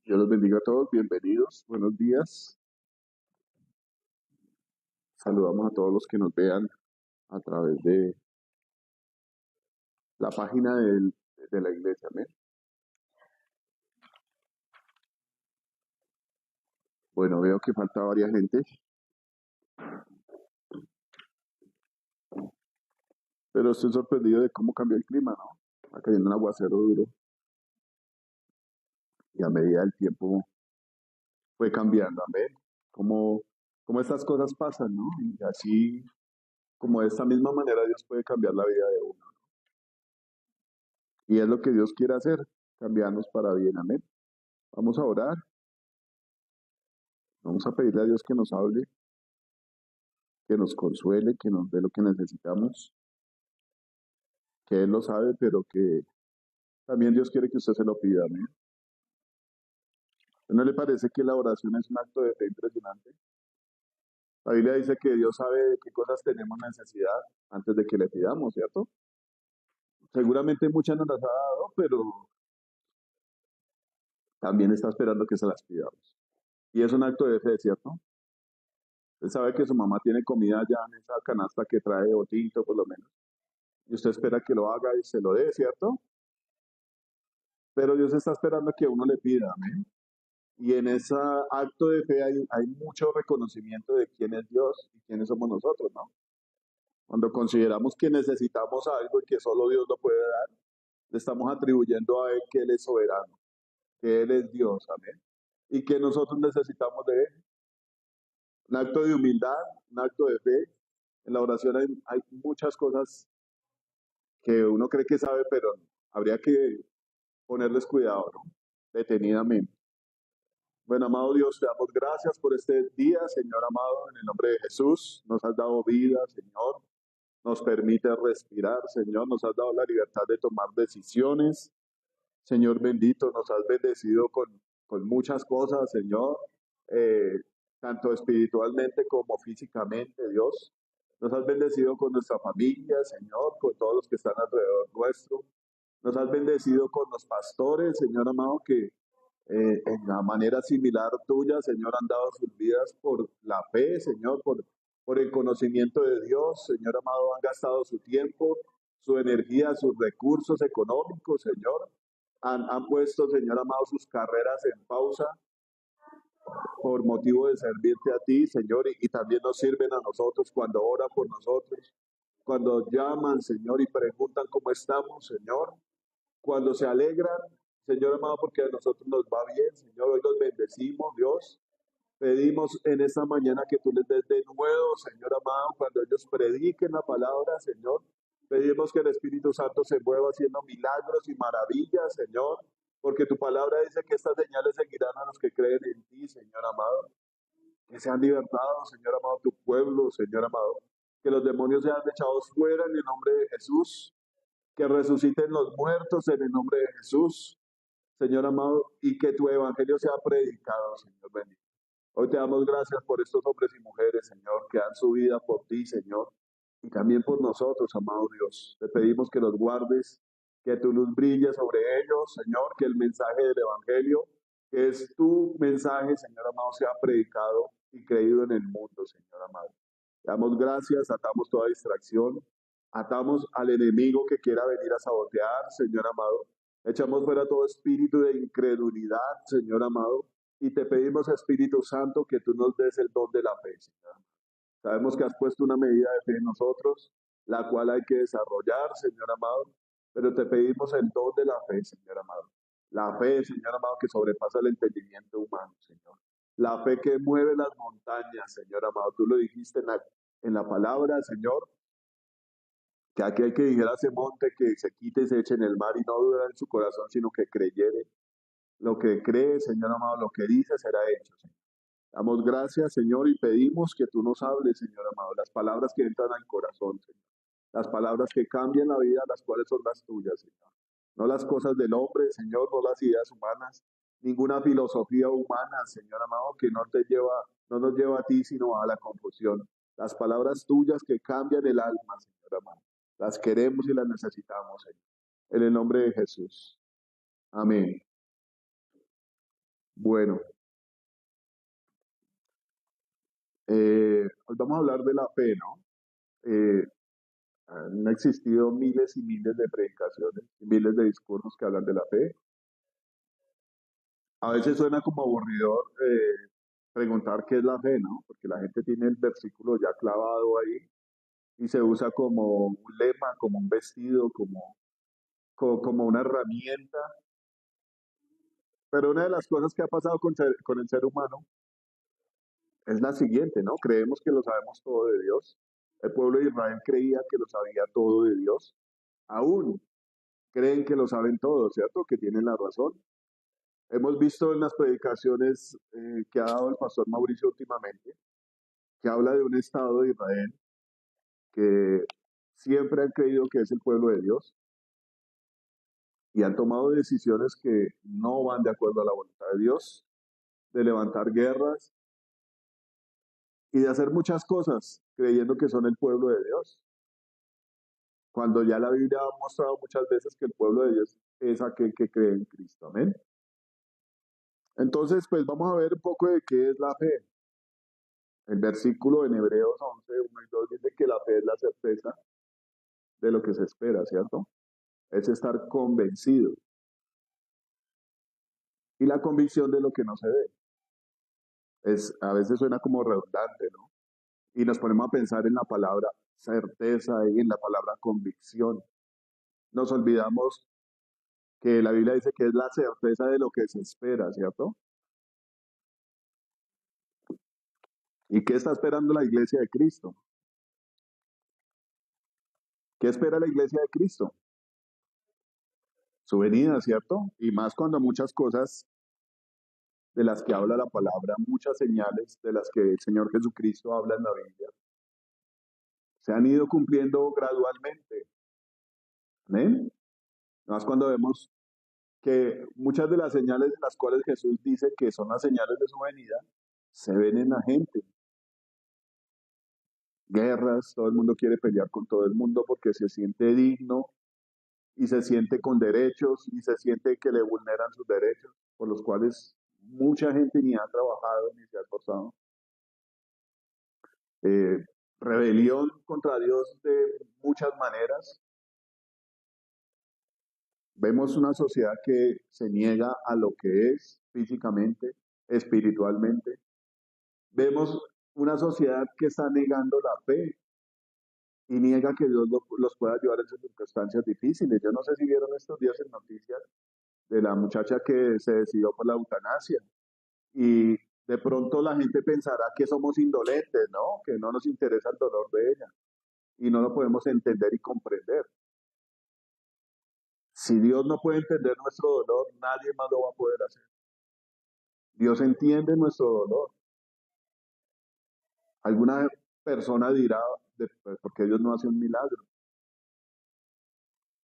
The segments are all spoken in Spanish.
Dios los bendiga a todos, bienvenidos, buenos días. Saludamos a todos los que nos vean a través de la página de la iglesia. Amén. Bueno, veo que falta varias gente, pero estoy sorprendido de cómo cambió el clima, ¿no? Está cayendo un aguacero duro y a medida del tiempo fue cambiando. Amén. Como, como estas cosas pasan, ¿no? Y así, como de esta misma manera, Dios puede cambiar la vida de uno. Y es lo que Dios quiere hacer, cambiarnos para bien. Amén. Vamos a orar, vamos a pedirle a Dios que nos hable, que nos consuele, que nos dé lo que necesitamos, que Él lo sabe, pero que también Dios quiere que usted se lo pida. Amén. ¿No le parece que la oración es un acto de fe impresionante? La Biblia dice que Dios sabe de qué cosas tenemos necesidad antes de que le pidamos, ¿cierto? Seguramente muchas nos las ha dado, pero también está esperando que se las pidamos. Y es un acto de fe, ¿cierto? Usted sabe que su mamá tiene comida ya en esa canasta que trae botito, por lo menos. Y usted espera que lo haga y se lo dé, ¿cierto? Pero Dios está esperando que uno le pida, amén. Y en ese acto de fe hay mucho reconocimiento de quién es Dios y quiénes somos nosotros, ¿no? Cuando consideramos que necesitamos algo y que solo Dios lo puede dar, le estamos atribuyendo a Él que Él es soberano, que Él es Dios, amén. Y que nosotros necesitamos de Él. Un acto de humildad, un acto de fe. En la oración hay muchas cosas que uno cree que sabe, pero habría que ponerles cuidado, ¿no? Detenidamente. Bueno, amado Dios, te damos gracias por este día, Señor amado, en el nombre de Jesús. Nos has dado vida, Señor. Nos permite respirar, Señor. Nos has dado la libertad de tomar decisiones. Señor bendito, nos has bendecido con muchas cosas, Señor, eh, tanto espiritualmente como físicamente, Dios. Nos has bendecido con nuestra familia, Señor, con todos los que están alrededor nuestro. Nos has bendecido con los pastores, Señor amado, que en la manera similar tuya, Señor, han dado sus vidas por la fe, Señor, por el conocimiento de Dios, Señor amado, han gastado su tiempo, su energía, sus recursos económicos, Señor, han puesto, Señor amado, sus carreras en pausa por motivo de servirte a ti, Señor, y también nos sirven a nosotros cuando oran por nosotros, cuando llaman, Señor, y preguntan cómo estamos, Señor, cuando se alegran, Señor amado, porque a nosotros nos va bien, Señor, hoy los bendecimos, Dios. Pedimos en esta mañana que tú les des de nuevo, Señor amado, cuando ellos prediquen la palabra, Señor. Pedimos que el Espíritu Santo se mueva haciendo milagros y maravillas, Señor, porque tu palabra dice que estas señales seguirán a los que creen en ti, Señor amado. Que sean libertados, Señor amado, tu pueblo, Señor amado. Que los demonios sean echados fuera en el nombre de Jesús. Que resuciten los muertos en el nombre de Jesús, Señor amado, y que tu evangelio sea predicado, Señor bendito. Hoy te damos gracias por estos hombres y mujeres, Señor, que dan su vida por ti, Señor, y también por nosotros, amado Dios. Te pedimos que los guardes, que tu luz brille sobre ellos, Señor, que el mensaje del evangelio, que es tu mensaje, Señor amado, sea predicado y creído en el mundo, Señor amado. Te damos gracias, atamos toda distracción, atamos al enemigo que quiera venir a sabotear, Señor amado. Echamos fuera todo espíritu de incredulidad, Señor amado, y te pedimos, Espíritu Santo, que tú nos des el don de la fe, Señor. Sabemos que has puesto una medida de fe en nosotros, la cual hay que desarrollar, Señor amado, pero te pedimos el don de la fe, Señor amado. La fe, Señor amado, que sobrepasa el entendimiento humano, Señor. La fe que mueve las montañas, Señor amado. Tú lo dijiste en la palabra, Señor, que aquel que dijera a ese monte que se quite y se eche en el mar y no duda en su corazón, sino que creyere. Lo que cree, Señor amado, lo que dice será hecho, Señor. Damos gracias, Señor, y pedimos que tú nos hables, Señor amado, las palabras que entran al corazón, Señor. Las palabras que cambian la vida, las cuales son las tuyas, Señor. No las cosas del hombre, Señor, no las ideas humanas, ninguna filosofía humana, Señor amado, que no nos lleva a ti, sino a la confusión. Las palabras tuyas que cambian el alma, Señor amado. Las queremos y las necesitamos, Señor. En el nombre de Jesús. Amén. Bueno, hoy vamos a hablar de la fe, ¿no? Eh, Han existido miles y miles de predicaciones, miles de discursos que hablan de la fe. A veces suena como aburridor preguntar qué es la fe, ¿no? Porque la gente tiene el versículo ya clavado ahí y se usa como un lema, como un vestido, como una herramienta. Pero una de las cosas que ha pasado con el ser humano es la siguiente, ¿no? Creemos que lo sabemos todo de Dios. El pueblo de Israel creía que lo sabía todo de Dios. Aún creen que lo saben todo, ¿cierto? Que tienen la razón. Hemos visto en las predicaciones que ha dado el pastor Mauricio últimamente, que habla de un Estado de Israel que siempre han creído que es el pueblo de Dios y han tomado decisiones que no van de acuerdo a la voluntad de Dios, de levantar guerras y de hacer muchas cosas creyendo que son el pueblo de Dios, cuando ya la Biblia ha mostrado muchas veces que el pueblo de Dios es aquel que cree en Cristo. Amén. Entonces, pues vamos a ver un poco de qué es la fe. El versículo en Hebreos 11, 1 y 2 dice que la fe es la certeza de lo que se espera, ¿cierto? Es estar convencido. Y la convicción de lo que no se ve. A veces suena como redundante, ¿no? Y nos ponemos a pensar en la palabra certeza y en la palabra convicción. Nos olvidamos que la Biblia dice que es la certeza de lo que se espera, ¿cierto? ¿Y qué está esperando la iglesia de Cristo? ¿Qué espera la iglesia de Cristo? Su venida, ¿cierto? Y más cuando muchas cosas de las que habla la palabra, muchas señales de las que el Señor Jesucristo habla en la Biblia, se han ido cumpliendo gradualmente. ¿Amén? Más cuando vemos que muchas de las señales de las cuales Jesús dice que son las señales de su venida, se ven en la gente. Guerras, todo el mundo quiere pelear con todo el mundo porque se siente digno y se siente con derechos y se siente que le vulneran sus derechos, por los cuales mucha gente ni ha trabajado ni se ha esforzado. Eh, Rebelión contra Dios de muchas maneras. Vemos una sociedad que se niega a lo que es físicamente, espiritualmente. Vemos una sociedad que está negando la fe y niega que Dios los pueda ayudar en sus circunstancias difíciles. Yo no sé si vieron estos días en noticias de la muchacha que se decidió por la eutanasia y de pronto la gente pensará que somos indolentes, ¿no? Que no nos interesa el dolor de ella y no lo podemos entender y comprender. Si Dios no puede entender nuestro dolor, nadie más lo va a poder hacer. Dios entiende nuestro dolor. Alguna persona dirá, pues, porque Dios no hace un milagro.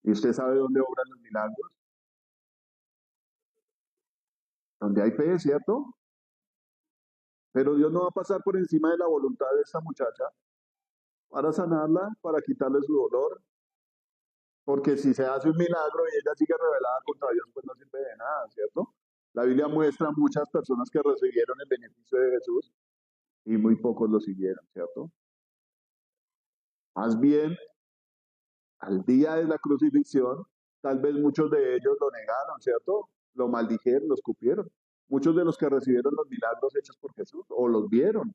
¿Y usted sabe dónde obran los milagros? Donde hay fe, ¿cierto? Pero Dios no va a pasar por encima de la voluntad de esta muchacha para sanarla, para quitarle su dolor, porque si se hace un milagro y ella sigue rebelada contra Dios, pues no sirve de nada, ¿cierto? La Biblia muestra muchas personas que recibieron el beneficio de Jesús y muy pocos lo siguieron, ¿cierto? Más bien, al día de la crucifixión, tal vez muchos de ellos lo negaron, ¿cierto? Lo maldijeron, lo escupieron. Muchos de los que recibieron los milagros hechos por Jesús o los vieron.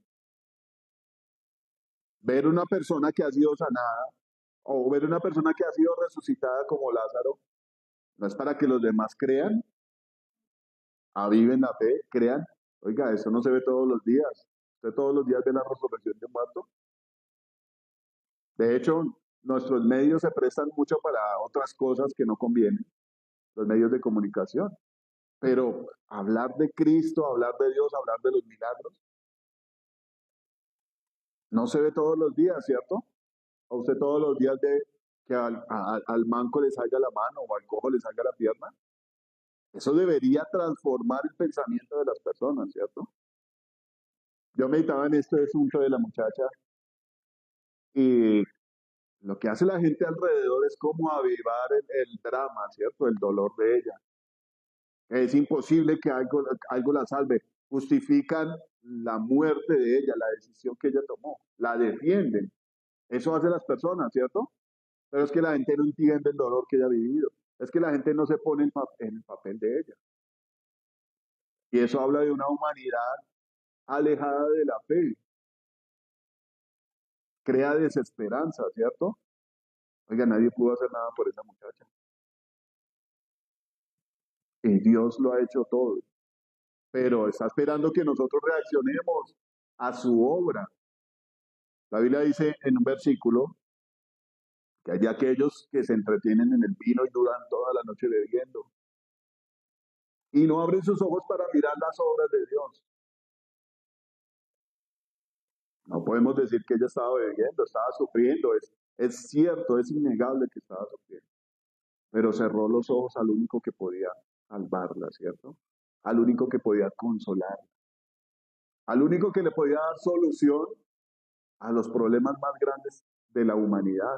Ver una persona que ha sido sanada o ver una persona que ha sido resucitada como Lázaro, no es para que los demás crean, aviven la fe, crean. Oiga, eso no se ve todos los días. Usted todos los días ve la resurrección de un muerto. De hecho, nuestros medios se prestan mucho para otras cosas que no convienen, los medios de comunicación. Pero hablar de Cristo, hablar de Dios, hablar de los milagros, no se ve todos los días, ¿cierto? A usted todos los días ve que al manco le salga la mano o al cojo le salga la pierna. Eso debería transformar el pensamiento de las personas, ¿cierto? Yo meditaba en este asunto de la muchacha y lo que hace la gente alrededor es como avivar el drama, ¿cierto? El dolor de ella. Es imposible que algo la salve. Justifican la muerte de ella, la decisión que ella tomó. La defienden. Eso hace las personas, ¿cierto? Pero es que la gente no entiende el dolor que ella ha vivido. Es que la gente no se pone en el papel de ella. Y eso habla de una humanidad alejada de la fe. Crea desesperanza, ¿cierto? Oiga, nadie pudo hacer nada por esa muchacha. Y Dios lo ha hecho todo. Pero está esperando que nosotros reaccionemos a su obra. La Biblia dice en un versículo que hay aquellos que se entretienen en el vino y duran toda la noche bebiendo y no abren sus ojos para mirar las obras de Dios. No podemos decir que ella estaba bebiendo, estaba sufriendo. Es cierto, es innegable que estaba sufriendo. Pero cerró los ojos al único que podía salvarla, ¿cierto? Al único que podía consolarla, al único que le podía dar solución a los problemas más grandes de la humanidad.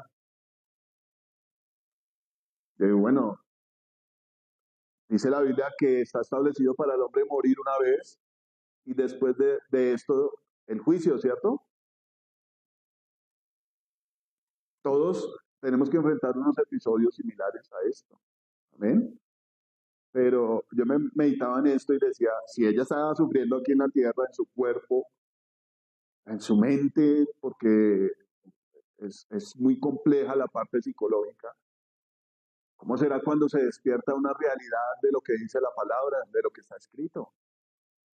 Bueno, dice la Biblia que está establecido para el hombre morir una vez y después de esto el juicio, ¿cierto? Todos tenemos que enfrentar unos episodios similares a esto. Amén. Pero yo me meditaba en esto y decía, si ella estaba sufriendo aquí en la tierra, en su cuerpo, en su mente, porque es muy compleja la parte psicológica, ¿cómo será cuando se despierta una realidad de lo que dice la palabra, de lo que está escrito?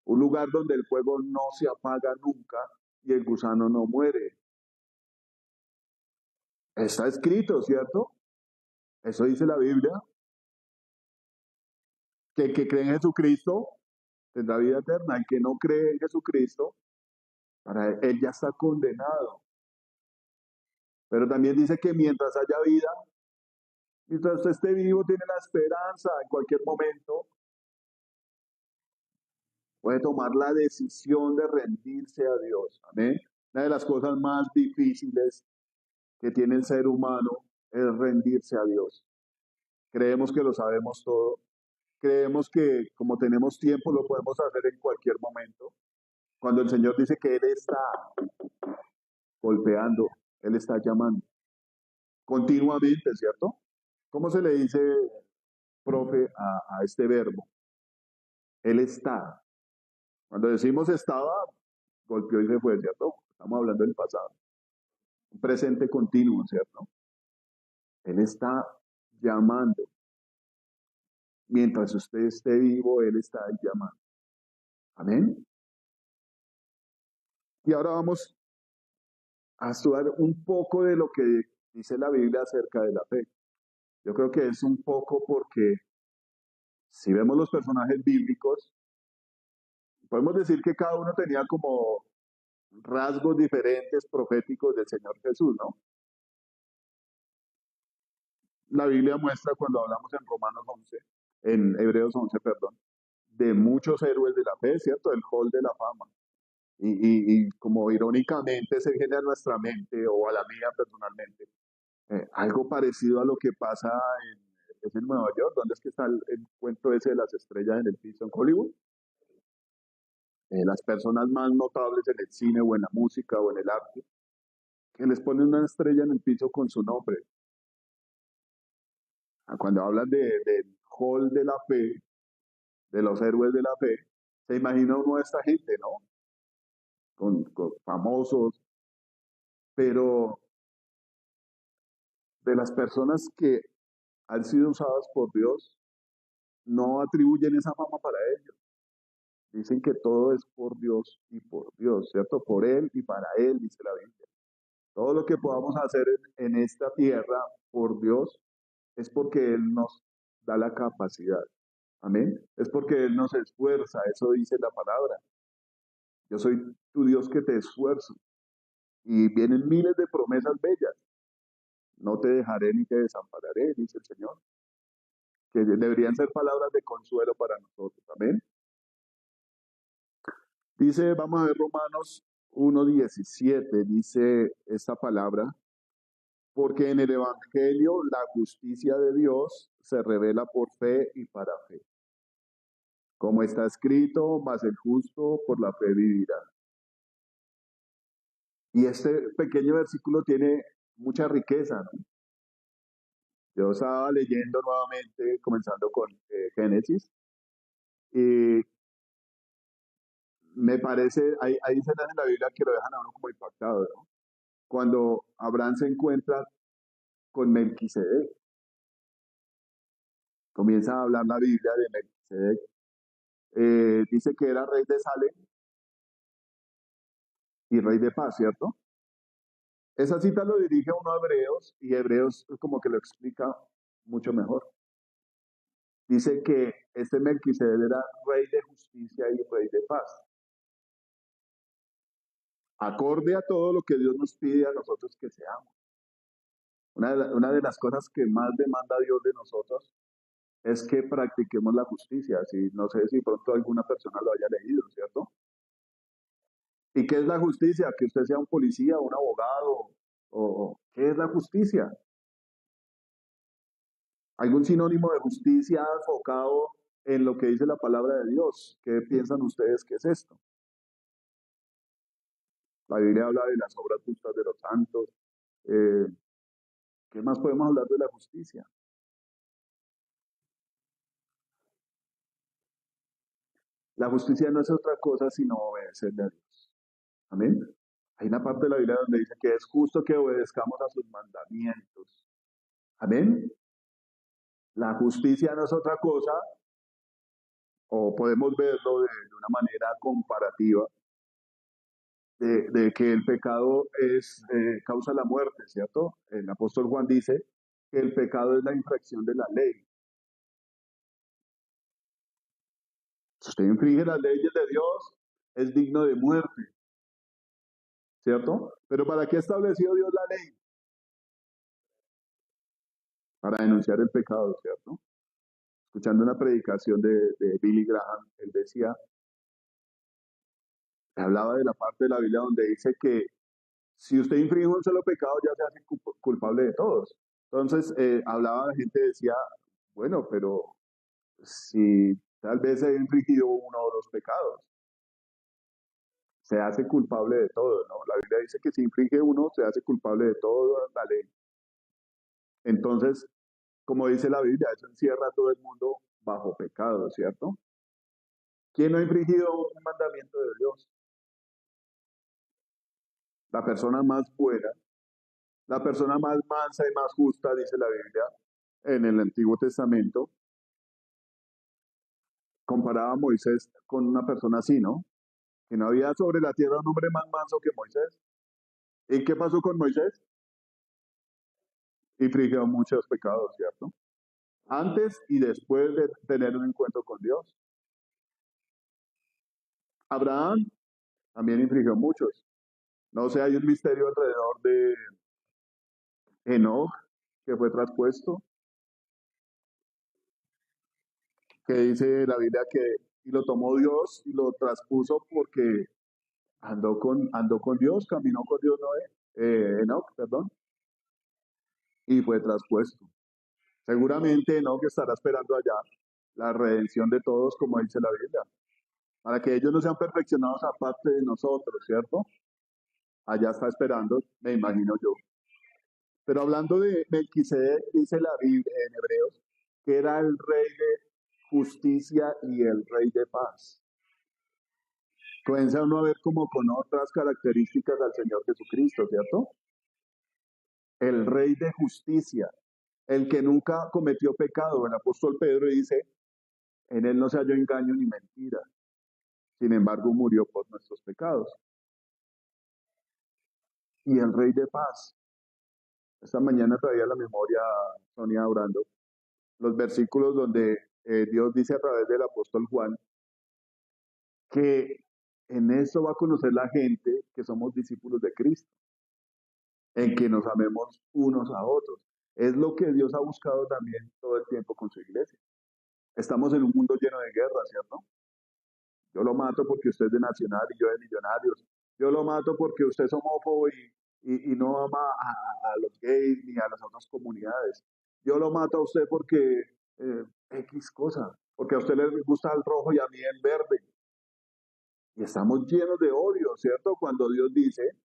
Un lugar donde el fuego no se apaga nunca y el gusano no muere. Está escrito, ¿cierto? Eso dice la Biblia, que el que cree en Jesucristo tendrá vida eterna. El que no cree en Jesucristo, para él ya está condenado. Pero también dice que mientras haya vida, mientras usted esté vivo, tiene la esperanza en cualquier momento. Puede tomar la decisión de rendirse a Dios. Amén. Una de las cosas más difíciles que tiene el ser humano es rendirse a Dios. Creemos que lo sabemos todo. Creemos que como tenemos tiempo lo podemos hacer en cualquier momento. Cuando el Señor dice que Él está golpeando, Él está llamando continuamente, ¿cierto? ¿Cómo se le dice, profe, a este verbo? Él está. Cuando decimos estaba, golpeó y se fue, ¿cierto? Estamos hablando del pasado. Un presente continuo, ¿cierto? Él está llamando. Mientras usted esté vivo, Él está llamando. Amén. Y ahora vamos a estudiar un poco de lo que dice la Biblia acerca de la fe. Yo creo que es un poco porque si vemos los personajes bíblicos, podemos decir que cada uno tenía como rasgos diferentes proféticos del Señor Jesús, ¿no? La Biblia muestra cuando hablamos en Romanos 11, en Hebreos 11, perdón, de muchos héroes de la fe, ¿cierto? El hall de la fama. Y como irónicamente se viene a nuestra mente o a la mía personalmente, algo parecido a lo que pasa es en Nueva York, donde es que está el cuento ese de las estrellas en el piso en Hollywood. Las personas más notables en el cine o en la música o en el arte, que les ponen una estrella en el piso con su nombre. Cuando hablan del hall de la fe, de los héroes de la fe, se imagina uno de esta gente, ¿no? Con famosos, pero de las personas que han sido usadas por Dios, no atribuyen esa fama para ellos. Dicen que todo es por Dios y por Dios, ¿cierto? Por Él y para Él, dice la Biblia. Todo lo que podamos hacer en esta tierra por Dios es porque Él nos da la capacidad. Amén. Es porque Él nos esfuerza, eso dice la palabra. Yo soy tu Dios que te esfuerzo. Y vienen miles de promesas bellas. No te dejaré ni te desampararé, dice el Señor, que deberían ser palabras de consuelo para nosotros. Amén. Dice, vamos a ver Romanos 1:17, dice esta palabra, porque en el Evangelio la justicia de Dios se revela por fe y para fe. Como está escrito, mas el justo por la fe vivirá. Y este pequeño versículo tiene mucha riqueza, ¿no? Yo estaba leyendo nuevamente, comenzando con Génesis, y me parece, hay escenas en la Biblia que lo dejan a uno como impactado, ¿no? Cuando Abraham se encuentra con Melquisedec, comienza a hablar la Biblia de Melquisedec. Dice que era rey de Salem y rey de paz, ¿cierto? Esa cita lo dirige uno a Hebreos y Hebreos como que lo explica mucho mejor. Dice que este Melquisedec era rey de justicia y rey de paz. Acorde a todo lo que Dios nos pide a nosotros que seamos. Una de las cosas que más demanda Dios de nosotros es que practiquemos la justicia. Si, no sé si pronto alguna persona lo haya leído, ¿cierto? ¿Y qué es la justicia? Que usted sea un policía, un abogado, o ¿qué es la justicia? ¿Algún sinónimo de justicia enfocado en lo que dice la palabra de Dios? ¿Qué piensan ustedes que es esto? La Biblia habla de las obras justas de los santos. Eh, ¿Qué más podemos hablar de la justicia? La justicia no es otra cosa sino obedecerle a Dios. Amén. Hay una parte de la Biblia donde dice que es justo que obedezcamos a sus mandamientos. Amén. La justicia no es otra cosa, o podemos verlo de una manera comparativa, de que el pecado causa la muerte, ¿cierto? El apóstol Juan dice que el pecado es la infracción de la ley. Si usted infringe las leyes de Dios, es digno de muerte, ¿cierto? Pero ¿para qué estableció Dios la ley? Para denunciar el pecado, ¿cierto? Escuchando una predicación de Billy Graham, él decía, hablaba de la parte de la Biblia donde dice que si usted infringe un solo pecado ya se hace culpable de todos. Entonces, hablaba de gente, decía, bueno, pero si tal vez he infringido uno o dos pecados, se hace culpable de todo, ¿no? La Biblia dice que si infringe uno, se hace culpable de toda la ley. Entonces, como dice la Biblia, eso encierra a todo el mundo bajo pecado, ¿cierto? ¿Quién no ha infringido un mandamiento de Dios? La persona más buena, la persona más mansa y más justa, dice la Biblia, en el Antiguo Testamento, comparaba a Moisés con una persona así, ¿no? Que no había sobre la tierra un hombre más manso que Moisés. ¿Y qué pasó con Moisés? Infringió muchos pecados, ¿cierto? Antes y después de tener un encuentro con Dios. Abraham también infringió muchos. No sé, hay un misterio alrededor de Enoch que fue traspuesto, que dice la Biblia que y lo tomó Dios y lo traspuso porque andó con Dios, caminó con Dios, Enoch, perdón, y fue traspuesto. Seguramente Enoch estará esperando allá la redención de todos, como dice la Biblia, para que ellos no sean perfeccionados aparte de nosotros, ¿cierto? Allá está esperando, me imagino yo. Pero hablando de Melquisedec, dice la Biblia en Hebreos, que era el rey de justicia y el rey de paz. Comienza uno a ver como con otras características al Señor Jesucristo, ¿cierto? El rey de justicia, el que nunca cometió pecado. El apóstol Pedro dice, en él no se halló engaño ni mentira. Sin embargo, murió por nuestros pecados. Y el rey de paz. Esta mañana traía a la memoria Sonia orando los versículos donde Dios dice a través del apóstol Juan que en esto va a conocer la gente que somos discípulos de Cristo. en que nos amemos unos a otros. Es lo que Dios ha buscado también todo el tiempo con su iglesia. Estamos en un mundo lleno de guerra, ¿cierto? Yo lo mato porque usted es de Nacional y yo de Millonarios. Yo lo mato porque usted es homófobo y no ama a los gays ni a las otras comunidades. Yo lo mato a usted porque X cosa, porque a usted le gusta el rojo y a mí el verde. Y estamos llenos de odio, ¿cierto? Cuando Dios dice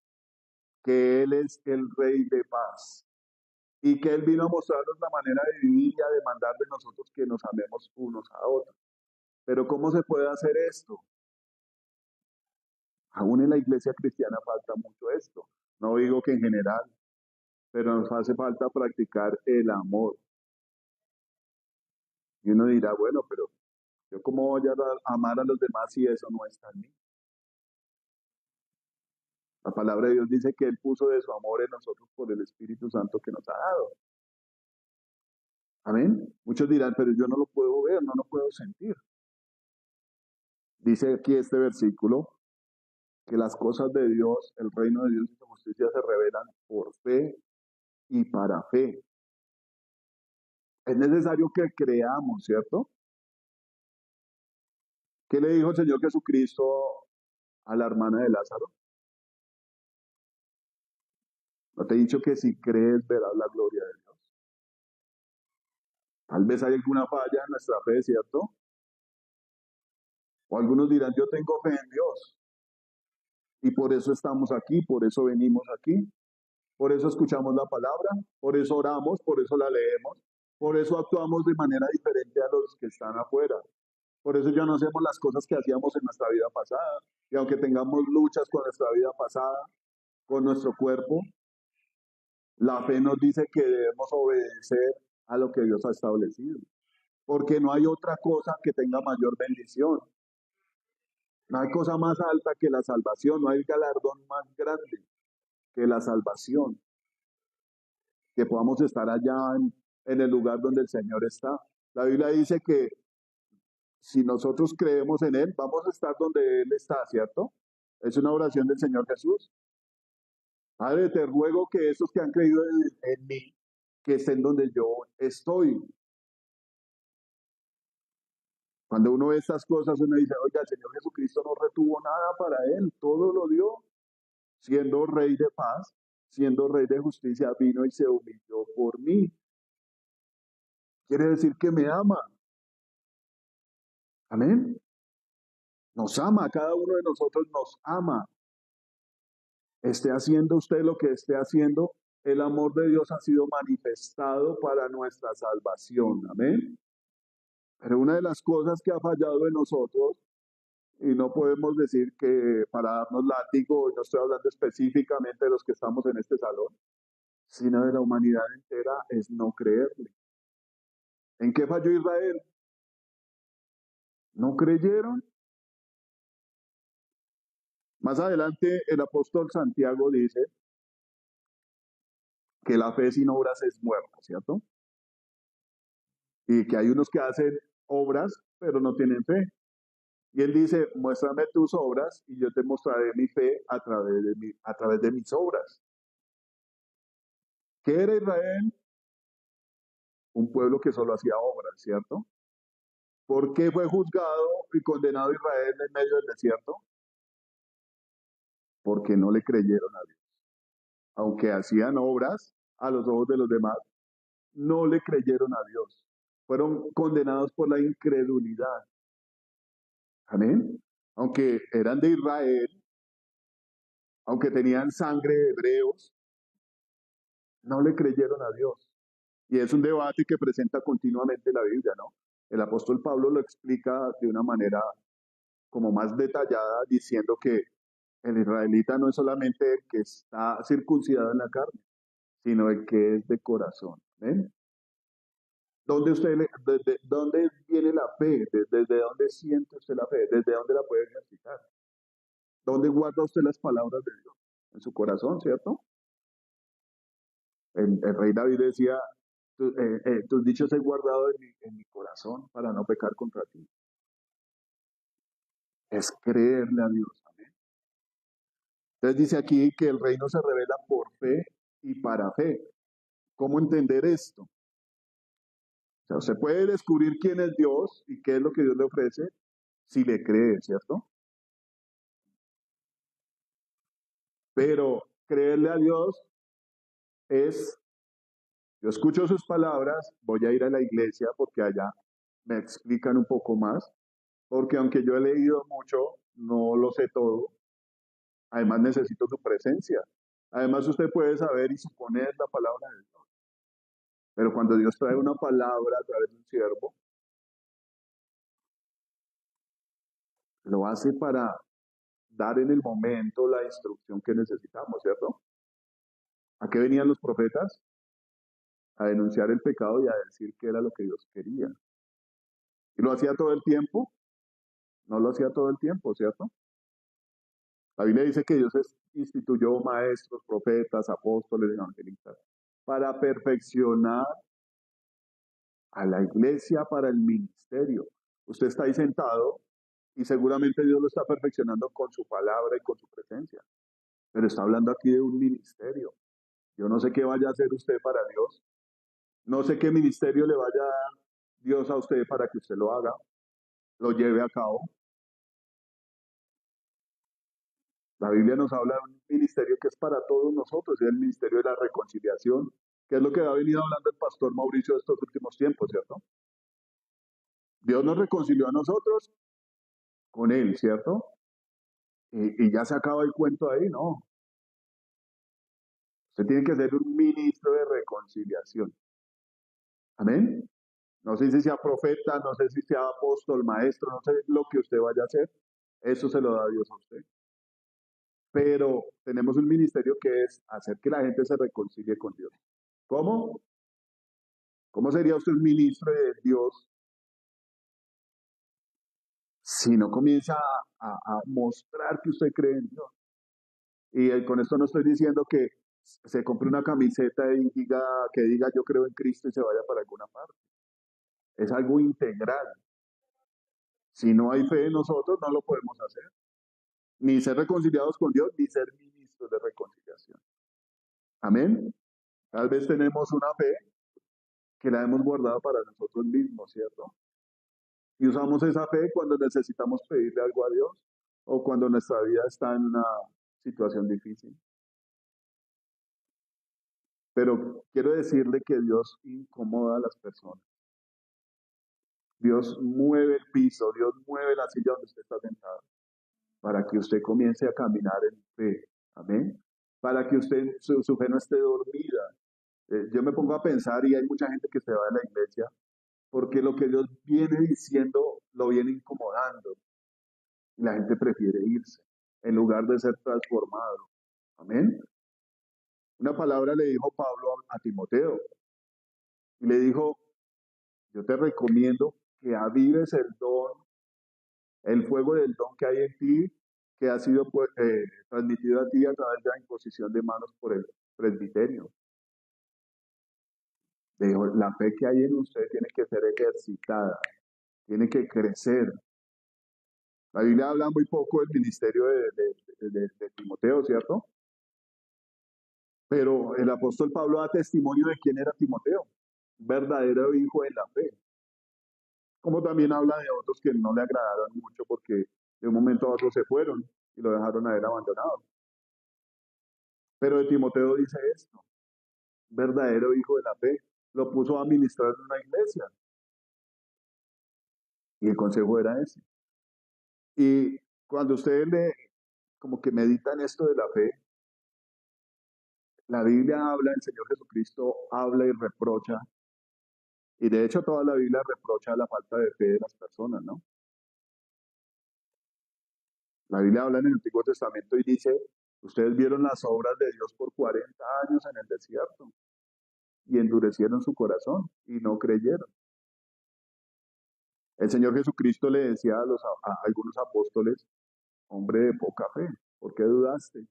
que Él es el Rey de paz y que Él vino a mostrarnos la manera de vivir y a demandar de nosotros que nos amemos unos a otros. Pero ¿cómo se puede hacer esto? Aún en la iglesia cristiana falta mucho esto. No digo que en general, pero nos hace falta practicar el amor. Y uno dirá, bueno, pero yo cómo voy a amar a los demás si eso no está en mí. La palabra de Dios dice que Él puso de su amor en nosotros por el Espíritu Santo que nos ha dado. Amén. Muchos dirán, pero yo no lo puedo ver, no lo puedo sentir. Dice aquí este versículo que las cosas de Dios, el reino de Dios y su justicia se revelan por fe y para fe. Es necesario que creamos, ¿cierto? ¿Qué le dijo el Señor Jesucristo a la hermana de Lázaro? No te he dicho que si crees verás la gloria de Dios. Tal vez hay alguna falla en nuestra fe, ¿cierto? O algunos dirán, yo tengo fe en Dios y por eso estamos aquí, por eso venimos aquí, por eso escuchamos la palabra, por eso oramos, por eso la leemos, por eso actuamos de manera diferente a los que están afuera. Por eso ya no hacemos las cosas que hacíamos en nuestra vida pasada. Y aunque tengamos luchas con nuestra vida pasada, con nuestro cuerpo, la fe nos dice que debemos obedecer a lo que Dios ha establecido. Porque no hay otra cosa que tenga mayor bendición. No hay cosa más alta que la salvación, no hay galardón más grande que la salvación, que podamos estar allá en el lugar donde el Señor está. La Biblia dice que si nosotros creemos en Él, vamos a estar donde Él está, ¿cierto? Es una oración del Señor Jesús. Padre, te ruego que esos que han creído en mí, que estén donde yo estoy. Cuando uno ve estas cosas, uno dice, oiga, el Señor Jesucristo no retuvo nada para Él, todo lo dio, siendo Rey de paz, siendo Rey de justicia, vino y se humilló por mí. Quiere decir que me ama. Amén. Nos ama, cada uno de nosotros nos ama. Esté haciendo usted lo que esté haciendo, el amor de Dios ha sido manifestado para nuestra salvación. Amén. Pero una de las cosas que ha fallado en nosotros, y no podemos decir que para darnos látigo, no estoy hablando específicamente de los que estamos en este salón, sino de la humanidad entera, es no creerle. ¿En qué falló Israel? ¿No creyeron? Más adelante el apóstol Santiago dice que la fe sin obras es muerta, ¿cierto? Y que hay unos que hacen obras, pero no tienen fe. Y él dice, muéstrame tus obras y yo te mostraré mi fe a través de mis obras. ¿Qué era Israel? Un pueblo que solo hacía obras, ¿cierto? ¿Por qué fue juzgado y condenado Israel en medio del desierto? Porque no le creyeron a Dios. Aunque hacían obras a los ojos de los demás, no le creyeron a Dios. Fueron condenados por la incredulidad. Amén. Aunque eran de Israel, aunque tenían sangre de hebreos, no le creyeron a Dios. Y es un debate que presenta continuamente la Biblia, ¿no? El apóstol Pablo lo explica de una manera como más detallada, diciendo que el israelita no es solamente el que está circuncidado en la carne, sino el que es de corazón. ¿Ven? ¿Dónde viene la fe? ¿Desde dónde siente usted la fe? ¿Desde dónde la puede ejercitar? ¿Dónde guarda usted las palabras de Dios? En su corazón, ¿cierto? El rey David decía, tus dichos he guardado en mi corazón para no pecar contra ti. Es creerle a Dios. Amén. Entonces dice aquí que el reino se revela por fe y para fe. ¿Cómo entender esto? O sea, usted puede descubrir quién es Dios y qué es lo que Dios le ofrece si le cree, ¿cierto? Pero creerle a Dios es, yo escucho sus palabras, voy a ir a la iglesia porque allá me explican un poco más, porque aunque yo he leído mucho, no lo sé todo, además necesito su presencia. Además usted puede saber y suponer la palabra de Dios, pero cuando Dios trae una palabra a través de un siervo, lo hace para dar en el momento la instrucción que necesitamos, ¿cierto? ¿A qué venían los profetas? A denunciar el pecado y a decir que era lo que Dios quería. ¿Y lo hacía todo el tiempo? No lo hacía todo el tiempo, ¿cierto? La Biblia dice que Dios instituyó maestros, profetas, apóstoles, evangelistas, para perfeccionar a la iglesia para el ministerio. Usted está ahí sentado y seguramente Dios lo está perfeccionando con su palabra y con su presencia. Pero está hablando aquí de un ministerio. Yo no sé qué vaya a hacer usted para Dios. No sé qué ministerio le vaya a dar Dios a usted para que usted lo haga, lo lleve a cabo. La Biblia nos habla de un ministerio que es para todos nosotros, y es el ministerio de la reconciliación, que es lo que ha venido hablando el pastor Mauricio estos últimos tiempos, ¿cierto? Dios nos reconcilió a nosotros con Él, ¿cierto? Y ya se acaba el cuento ahí, ¿no? Usted tiene que ser un ministro de reconciliación. Amén. No sé si sea profeta, no sé si sea apóstol, maestro, no sé lo que usted vaya a hacer. Eso se lo da Dios a usted. Pero tenemos un ministerio que es hacer que la gente se reconcilie con Dios. ¿Cómo? ¿Cómo sería usted un ministro de Dios si no comienza a mostrar que usted cree en Dios? Y con esto no estoy diciendo que se compre una camiseta y diga que diga yo creo en Cristo y se vaya para alguna parte. Es algo integral. Si no hay fe en nosotros, no lo podemos hacer. Ni ser reconciliados con Dios, ni ser ministros de reconciliación. Amén. Tal vez tenemos una fe que la hemos guardado para nosotros mismos, ¿cierto? Y usamos esa fe cuando necesitamos pedirle algo a Dios o cuando nuestra vida está en una situación difícil. Pero quiero decirle que Dios incomoda a las personas. Dios mueve el piso, Dios mueve la silla donde usted está sentado para que usted comience a caminar en fe. Amén. Para que usted, su fe no esté dormida. Yo me pongo a pensar y hay mucha gente que se va de la iglesia porque lo que Dios viene diciendo lo viene incomodando y la gente prefiere irse en lugar de ser transformado. Amén. Una palabra le dijo Pablo a Timoteo y le dijo, yo te recomiendo que avives el don, el fuego del don que hay en ti, que ha sido pues, transmitido a ti a través de la imposición de manos por el presbiterio. Le dijo, la fe que hay en usted tiene que ser ejercitada, tiene que crecer. La Biblia habla muy poco del ministerio de Timoteo, ¿cierto? Pero el apóstol Pablo da testimonio de quién era Timoteo, verdadero hijo de la fe. Como también habla de otros que no le agradaron mucho porque de un momento a otro se fueron y lo dejaron a él abandonado. Pero de Timoteo dice esto, verdadero hijo de la fe, lo puso a ministrar en una iglesia y el consejo era ese. Y cuando ustedes le, como que meditan esto de la fe, la Biblia habla, el Señor Jesucristo habla y reprocha, y de hecho toda la Biblia reprocha la falta de fe de las personas, ¿no? La Biblia habla en el Antiguo Testamento y dice, ustedes vieron las obras de Dios por 40 años en el desierto y endurecieron su corazón y no creyeron. El Señor Jesucristo le decía a algunos apóstoles, hombre de poca fe, ¿por qué dudaste?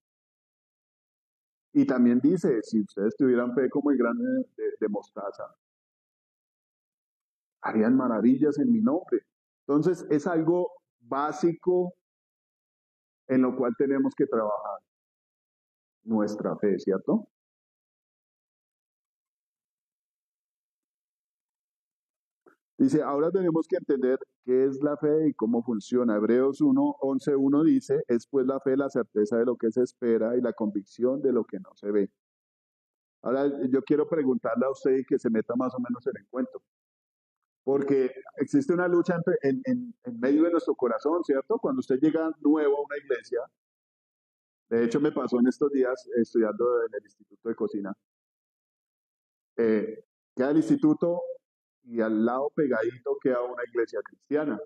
Y también dice, si ustedes tuvieran fe como el grano de mostaza, harían maravillas en mi nombre. Entonces es algo básico en lo cual tenemos que trabajar nuestra fe, ¿cierto? Dice, ahora tenemos que entender qué es la fe y cómo funciona. Hebreos 1:11:1 dice, es pues la fe la certeza de lo que se espera y la convicción de lo que no se ve. Ahora yo quiero preguntarle a usted y que se meta más o menos en el cuento, porque existe una lucha en medio de nuestro corazón, ¿cierto? Cuando usted llega nuevo a una iglesia, de hecho me pasó en estos días estudiando en el Instituto de Cocina, queda el instituto y al lado pegadito queda una iglesia cristiana.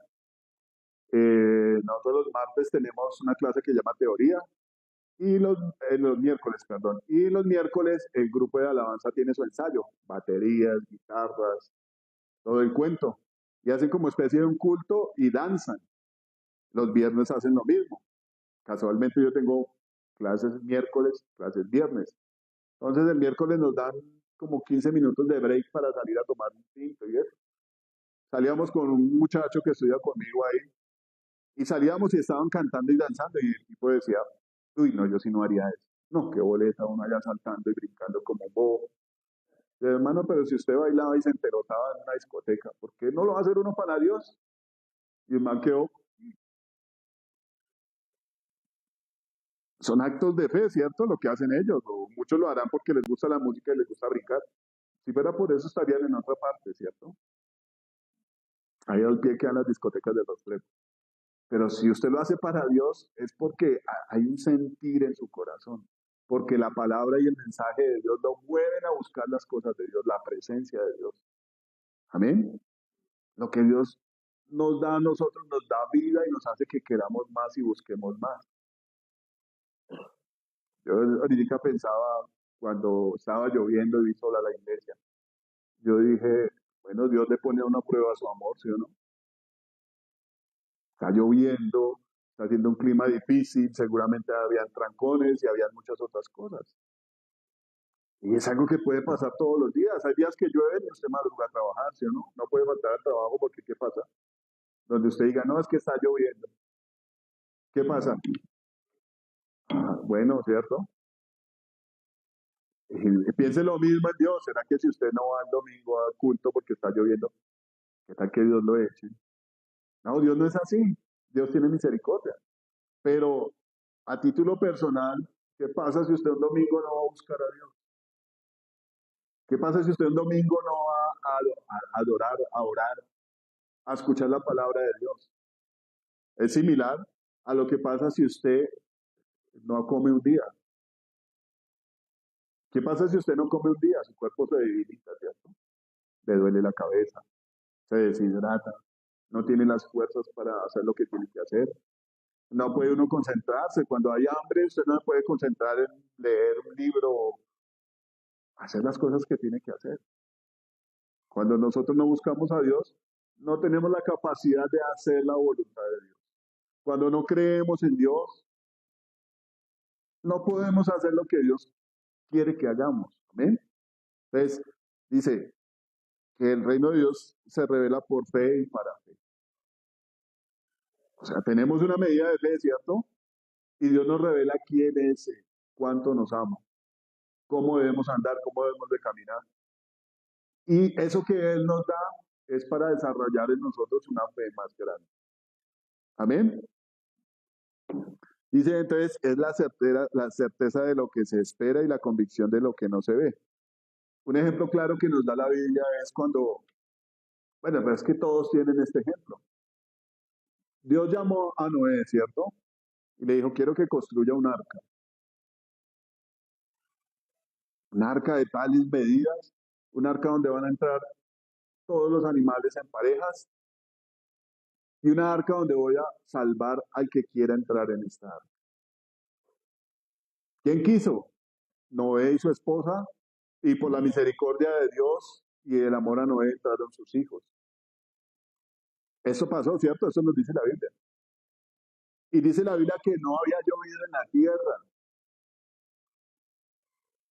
Nosotros los martes tenemos una clase que se llama teoría y los miércoles, perdón, y los miércoles el grupo de alabanza tiene su ensayo, baterías, guitarras, todo el cuento. Y hacen como especie de un culto y danzan. Los viernes hacen lo mismo. Casualmente yo tengo clases miércoles, clases viernes. Entonces el miércoles nos dan como 15 minutos de break para salir a tomar un tinto y eso. Salíamos con un muchacho que estudia conmigo ahí y salíamos y estaban cantando y danzando y el tipo decía, uy, no, yo sí no haría eso. No, qué boleta, uno allá saltando y brincando como un bobo. Y, hermano, pero si usted bailaba y se enterotaba en una discoteca, ¿por qué no lo va a hacer uno para Dios? Y el man quedó, son actos de fe, ¿cierto? Lo que hacen ellos. O muchos lo harán porque les gusta la música y les gusta brincar. Si fuera por eso estarían en otra parte, ¿cierto? Ahí al pie quedan las discotecas de los tres. Pero si usted lo hace para Dios, es porque hay un sentir en su corazón. Porque la palabra y el mensaje de Dios lo mueven a buscar las cosas de Dios, la presencia de Dios. Amén. Lo que Dios nos da a nosotros nos da vida y nos hace que queramos más y busquemos más. Yo ahorita pensaba cuando estaba lloviendo y vi sola la iglesia. Yo dije, bueno, Dios le pone a una prueba a su amor, ¿sí o no? Está lloviendo, está haciendo un clima difícil, seguramente habían trancones y habían muchas otras cosas. Y es algo que puede pasar todos los días. Hay días que llueve y usted madruga a trabajar, ¿sí o no? No puede faltar al trabajo porque ¿qué pasa? Donde usted diga, no, es que está lloviendo. ¿Qué pasa? Ah, bueno, ¿cierto? Y piense lo mismo en Dios. ¿Será que si usted no va el domingo al culto porque está lloviendo, qué tal que Dios lo eche? No, Dios no es así. Dios tiene misericordia. Pero a título personal, ¿qué pasa si usted un domingo no va a buscar a Dios? ¿Qué pasa si usted un domingo no va a adorar, a orar, a escuchar la palabra de Dios? Es similar a lo que pasa si usted no come un día. ¿Qué pasa si usted no come un día? Su cuerpo se debilita, ¿cierto? Le duele la cabeza, se deshidrata, no tiene las fuerzas para hacer lo que tiene que hacer. No puede uno concentrarse. Cuando hay hambre, usted no puede concentrar en leer un libro o hacer las cosas que tiene que hacer. Cuando nosotros no buscamos a Dios, no tenemos la capacidad de hacer la voluntad de Dios. Cuando no creemos en Dios, no podemos hacer lo que Dios quiere que hagamos. Amén. Entonces, dice que el reino de Dios se revela por fe y para fe. O sea, tenemos una medida de fe, ¿cierto? Y Dios nos revela quién es Él, cuánto nos ama, cómo debemos andar, cómo debemos de caminar. Y eso que Él nos da es para desarrollar en nosotros una fe más grande. Amén. Dice entonces, es la certeza de lo que se espera y la convicción de lo que no se ve. Un ejemplo claro que nos da la Biblia es cuando, bueno, pero es que todos tienen este ejemplo. Dios llamó a Noé, ¿cierto? Y le dijo, quiero que construya un arca de tales medidas, un arca donde van a entrar todos los animales en parejas y una arca donde voy a salvar al que quiera entrar en esta arca. ¿Quién quiso? Noé y su esposa, y por la misericordia de Dios y el amor a Noé entraron sus hijos. Eso pasó, ¿cierto? Eso nos dice la Biblia. Y dice la Biblia que no había llovido en la tierra.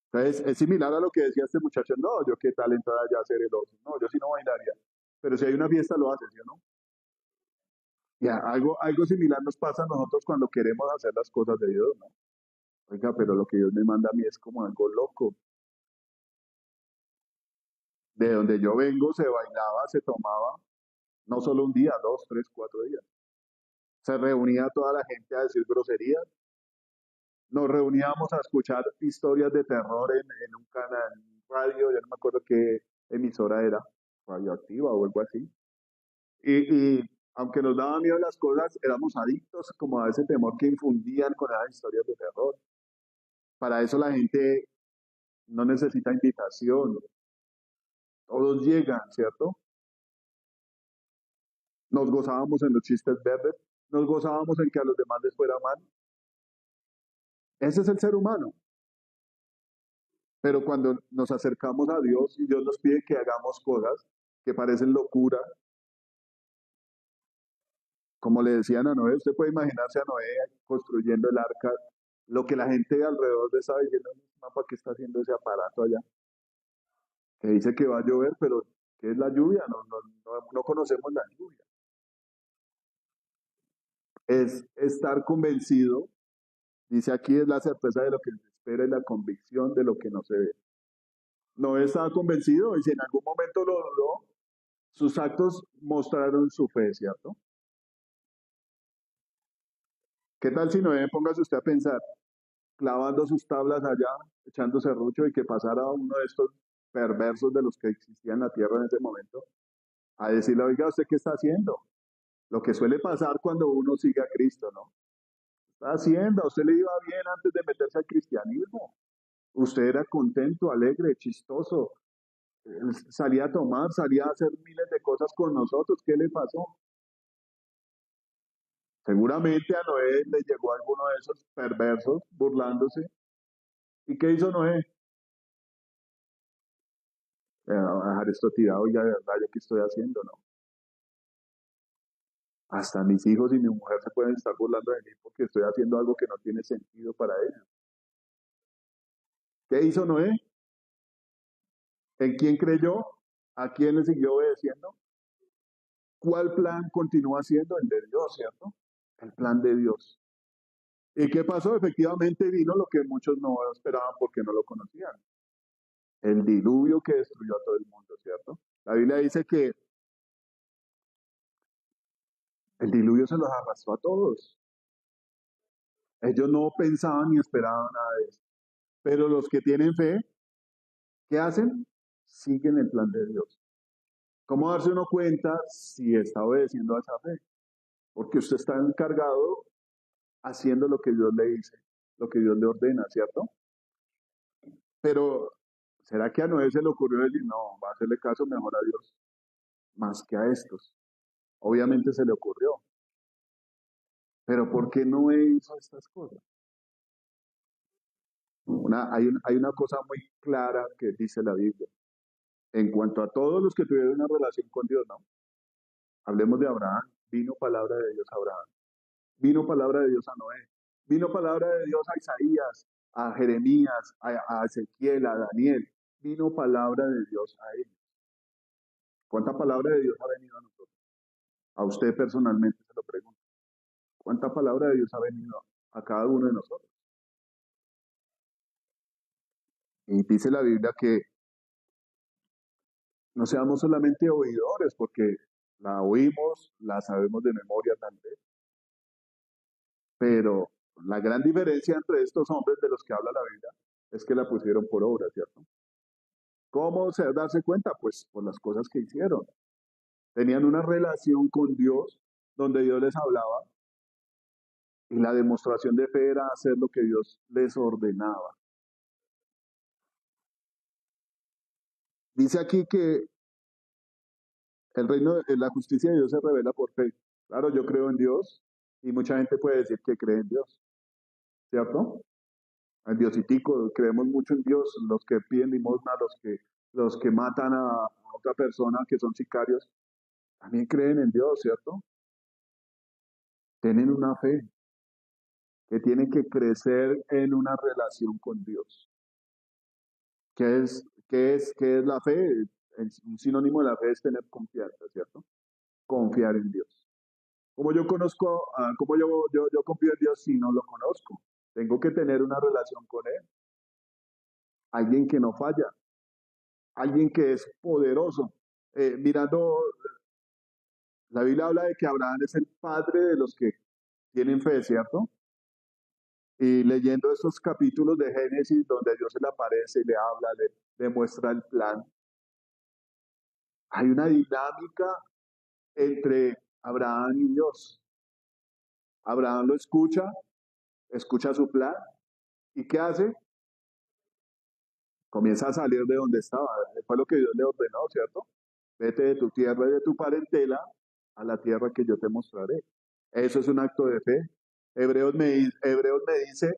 Entonces, es similar a lo que decía este muchacho. No, yo qué tal entrar allá a hacer el oso. No, yo sí no bailaría. Pero si hay una fiesta, lo hace, ¿sí o no? Y algo similar nos pasa a nosotros cuando queremos hacer las cosas de Dios, ¿no? Oiga, pero lo que Dios me manda a mí es como algo loco. De donde yo vengo se bailaba, se tomaba, No solo un día, 2, 3, 4 días. Se reunía toda la gente a decir groserías. Nos reuníamos a escuchar historias de terror en un canal radio, ya no me acuerdo qué emisora era, radioactiva o algo así. Y aunque nos daban miedo las cosas, éramos adictos como a ese temor que infundían con esas historias de terror. Para eso la gente no necesita invitación, todos llegan, ¿cierto? Nos gozábamos en los chistes verdes, nos gozábamos en que a los demás les fuera mal. Ese es el ser humano. Pero cuando nos acercamos a Dios y Dios nos pide que hagamos cosas que parecen locura, como le decían a Noé, usted puede imaginarse a Noé construyendo el arca, lo que la gente alrededor de estaba diciendo, ¿para qué está haciendo ese aparato allá? Que dice que va a llover, pero ¿qué es la lluvia? No conocemos la lluvia. Es estar convencido, dice aquí, es la certeza de lo que se espera y la convicción de lo que no se ve. Noé estaba convencido y si en algún momento lo dudó, sus actos mostraron su fe, ¿cierto? ¿Qué tal si Noé, póngase usted a pensar, clavando sus tablas allá, echando serrucho y que pasara uno de estos perversos de los que existían en la tierra en ese momento, a decirle, oiga, ¿usted qué está haciendo? Lo que suele pasar cuando uno sigue a Cristo, ¿no? ¿Qué está haciendo? A usted le iba bien antes de meterse al cristianismo. Usted era contento, alegre, chistoso, salía a tomar, salía a hacer miles de cosas con nosotros. ¿Qué le pasó? Seguramente a Noé le llegó alguno de esos perversos burlándose. ¿Y qué hizo Noé? A dejar esto tirado, ya de verdad, ¿yo qué estoy haciendo? No. Hasta mis hijos y mi mujer se pueden estar burlando de mí porque estoy haciendo algo que no tiene sentido para ellos. ¿Qué hizo Noé? ¿En quién creyó? ¿A quién le siguió obedeciendo? ¿Cuál plan continúa siendo? El de Dios, ¿cierto? El plan de Dios. ¿Y qué pasó? Efectivamente vino lo que muchos no esperaban porque no lo conocían. El diluvio que destruyó a todo el mundo, ¿cierto? La Biblia dice que el diluvio se los arrastró a todos. Ellos no pensaban ni esperaban nada de eso. Pero los que tienen fe, ¿qué hacen? Siguen el plan de Dios. ¿Cómo darse uno cuenta si está obedeciendo a esa fe? Porque usted está encargado haciendo lo que Dios le dice, lo que Dios le ordena, ¿cierto? Pero, ¿será que a Noé se le ocurrió decir, no, va a hacerle caso mejor a Dios, más que a estos? Obviamente se le ocurrió. Pero ¿por qué no hizo estas cosas? Hay una cosa muy clara que dice la Biblia. En cuanto a todos los que tuvieron una relación con Dios, ¿no? Hablemos de Abraham. Vino palabra de Dios a Abraham. Vino palabra de Dios a Noé. Vino palabra de Dios a Isaías, a Jeremías, a Ezequiel, a Daniel. Vino palabra de Dios a ellos. ¿Cuánta palabra de Dios ha venido a nosotros? A usted personalmente se lo pregunto. ¿Cuánta palabra de Dios ha venido a cada uno de nosotros? Y dice la Biblia que no seamos solamente oidores, porque la oímos, la sabemos de memoria tal vez, pero la gran diferencia entre estos hombres de los que habla la Biblia es que la pusieron por obra, ¿cierto? ¿Cómo se darse cuenta? Pues por las cosas que hicieron. Tenían una relación con Dios donde Dios les hablaba y la demostración de fe era hacer lo que Dios les ordenaba. Dice aquí que el reino, la justicia de Dios se revela por fe. Claro, yo creo en Dios y mucha gente puede decir que cree en Dios, ¿cierto? En Diositico, creemos mucho en Dios, los que piden limosna, los que matan a otra persona, que son sicarios, también creen en Dios, ¿cierto? Tienen una fe, que tienen que crecer en una relación con Dios. ¿Qué es la fe? Un sinónimo de la fe es tener confianza, ¿cierto? Confiar en Dios. Como yo conozco, como yo confío en Dios si no lo conozco? Tengo que tener una relación con Él. Alguien que no falla, alguien que es poderoso. Mirando La Biblia habla de que Abraham es el padre de los que tienen fe, ¿cierto? Y leyendo estos capítulos de Génesis donde Dios se le aparece y le habla, le muestra el plan, hay una dinámica entre Abraham y Dios. Abraham lo escucha, escucha su plan, ¿y qué hace? Comienza a salir de donde estaba. Fue lo que Dios le ordenó, ¿cierto? Vete de tu tierra y de tu parentela a la tierra que yo te mostraré. Eso es un acto de fe. Hebreos me dice,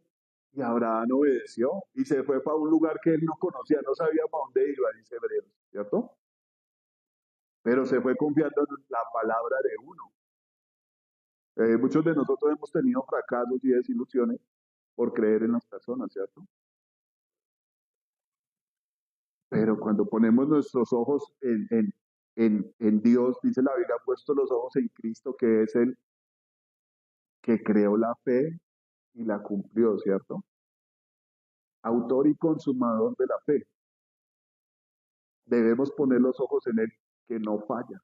y Abraham obedeció y se fue para un lugar que él no conocía, no sabía para dónde iba, dice Hebreos, ¿cierto? Pero se fue confiando en la palabra de uno. Muchos de nosotros hemos tenido fracasos y desilusiones por creer en las personas, ¿cierto? Pero cuando ponemos nuestros ojos en Dios, dice la Biblia, ha puesto los ojos en Cristo, que es el que creó la fe y la cumplió, ¿cierto? Autor y consumador de la fe. Debemos poner los ojos en Él, que no falla.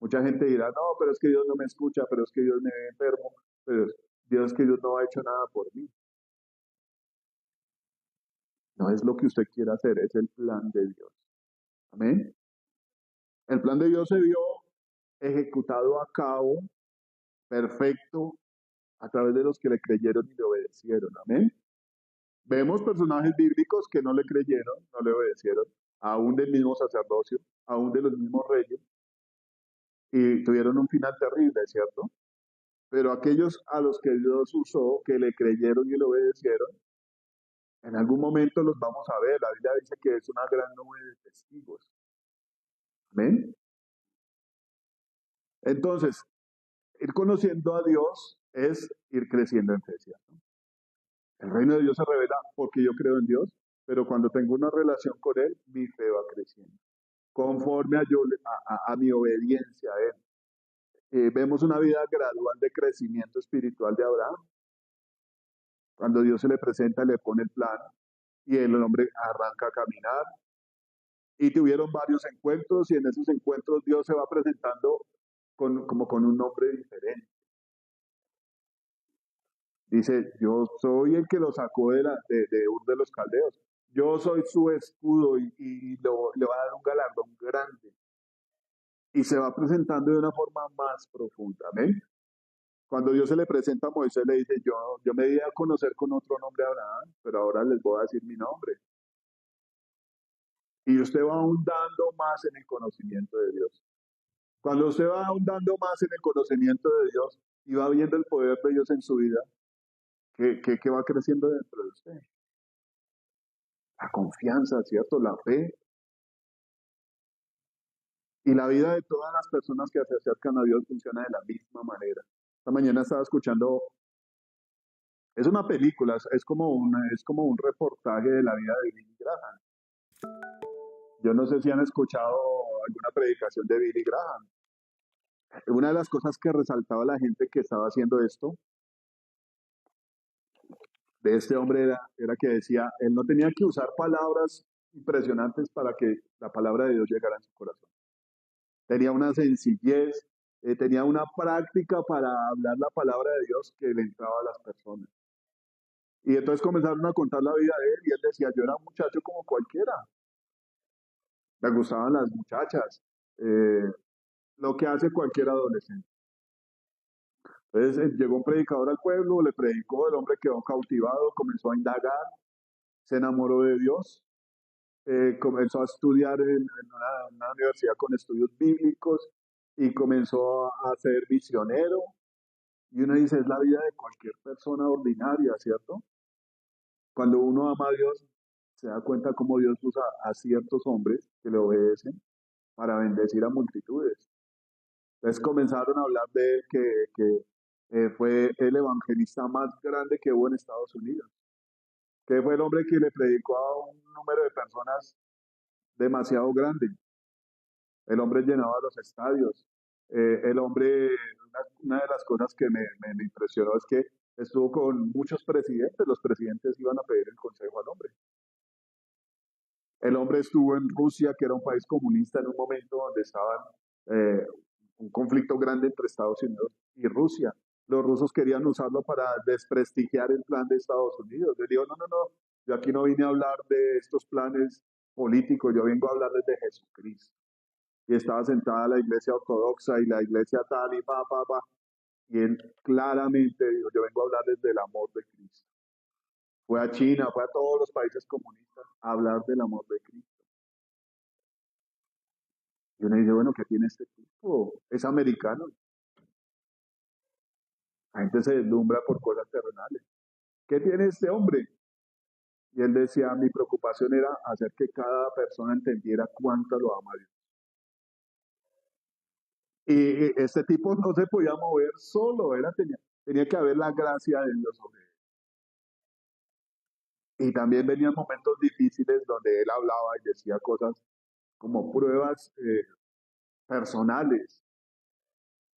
Mucha gente dirá, no, pero es que Dios no me escucha, pero es que Dios me ve enfermo, pero Dios que Dios no ha hecho nada por mí. No es lo que usted quiere hacer, es el plan de Dios. Amén. El plan de Dios se vio ejecutado a cabo, perfecto, a través de los que le creyeron y le obedecieron. Amén. Vemos personajes bíblicos que no le creyeron, no le obedecieron, aún del mismo sacerdocio, aún de los mismos reyes, y tuvieron un final terrible, ¿cierto? Pero aquellos a los que Dios usó, que le creyeron y le obedecieron, en algún momento los vamos a ver. La Biblia dice que es una gran nube de testigos. Amén. Entonces, ir conociendo a Dios es ir creciendo en fe, ¿cierto? El reino de Dios se revela porque yo creo en Dios, pero cuando tengo una relación con Él, mi fe va creciendo. Conforme a mi obediencia a Él. Vemos una vida gradual de crecimiento espiritual de Abraham. Cuando Dios se le presenta, le pone el plan y el hombre arranca a caminar. Y tuvieron varios encuentros y en esos encuentros Dios se va presentando como con un nombre diferente. Dice, yo soy el que lo sacó de Ur de los Caldeos. Yo soy su escudo y le va a dar un galardón grande. Y se va presentando de una forma más profunda. ¿Amén? Cuando Dios se le presenta a Moisés, le dice, yo me di a conocer con otro nombre a Abraham, pero ahora les voy a decir mi nombre. Y usted va ahondando más en el conocimiento de Dios. Cuando usted va ahondando más en el conocimiento de Dios y va viendo el poder de Dios en su vida, ¿qué va creciendo dentro de usted? La confianza, ¿cierto? La fe. Y la vida de todas las personas que se acercan a Dios funciona de la misma manera. Esta mañana estaba escuchando, es una película, es como un reportaje de la vida de Billy Graham. Yo no sé si han escuchado alguna predicación de Billy Graham. Una de las cosas que resaltaba la gente que estaba haciendo esto, de este hombre, era que decía, él no tenía que usar palabras impresionantes para que la palabra de Dios llegara a su corazón. Tenía una sencillez, tenía una práctica para hablar la palabra de Dios que le entraba a las personas. Y entonces comenzaron a contar la vida de él y él decía, yo era un muchacho como cualquiera, me gustaban las muchachas, eh, lo que hace cualquier adolescente. Entonces llegó un predicador al pueblo, le predicó, el hombre quedó cautivado, comenzó a indagar, se enamoró de Dios, comenzó a estudiar en una universidad con estudios bíblicos y comenzó a ser misionero. Y uno dice, es la vida de cualquier persona ordinaria, ¿cierto? Cuando uno ama a Dios, se da cuenta cómo Dios usa a ciertos hombres que le obedecen para bendecir a multitudes. Entonces comenzaron a hablar de él que fue el evangelista más grande que hubo en Estados Unidos, que fue el hombre que le predicó a un número de personas demasiado grande. El hombre llenaba los estadios. El hombre, una de las cosas que me impresionó es que estuvo con muchos presidentes. Los presidentes iban a pedir el consejo al hombre. El hombre estuvo en Rusia, que era un país comunista en un momento donde estaban un conflicto grande entre Estados Unidos y Rusia. Los rusos querían usarlo para desprestigiar el plan de Estados Unidos. Les digo, no, no, no, yo aquí no vine a hablar de estos planes políticos, yo vengo a hablarles de Jesucristo. Y estaba sentada la iglesia ortodoxa y la iglesia tal y pa, pa, pa. Y él claramente dijo, yo vengo a hablarles del amor de Cristo. Fue a China, fue a todos los países comunistas a hablar del amor de Cristo. Y uno dice, bueno, ¿qué tiene este tipo? Es americano. La gente se deslumbra por cosas terrenales. ¿Qué tiene este hombre? Y él decía, mi preocupación era hacer que cada persona entendiera cuánto lo ama Dios. Y este tipo no se podía mover solo, tenía que haber la gracia de Dios sobre él. Y también venían momentos difíciles donde él hablaba y decía cosas como pruebas personales.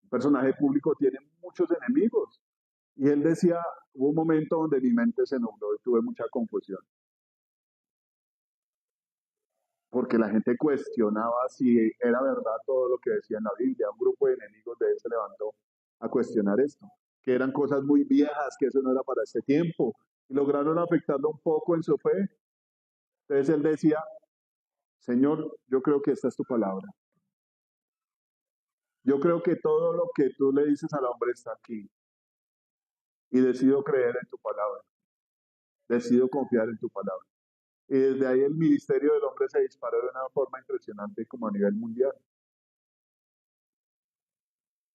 Un personaje público tiene muchos enemigos. Y él decía, hubo un momento donde mi mente se nubló y tuve mucha confusión. Porque la gente cuestionaba si era verdad todo lo que decía en la Biblia. Un grupo de enemigos de él se levantó a cuestionar esto, que eran cosas muy viejas, que eso no era para este tiempo, y lograron afectarlo un poco en su fe. Entonces él decía, Señor, yo creo que esta es tu palabra. Yo creo que todo lo que tú le dices al hombre está aquí, y decido creer en tu palabra, decido confiar en tu palabra. Y desde ahí el ministerio del hombre se disparó de una forma impresionante como a nivel mundial.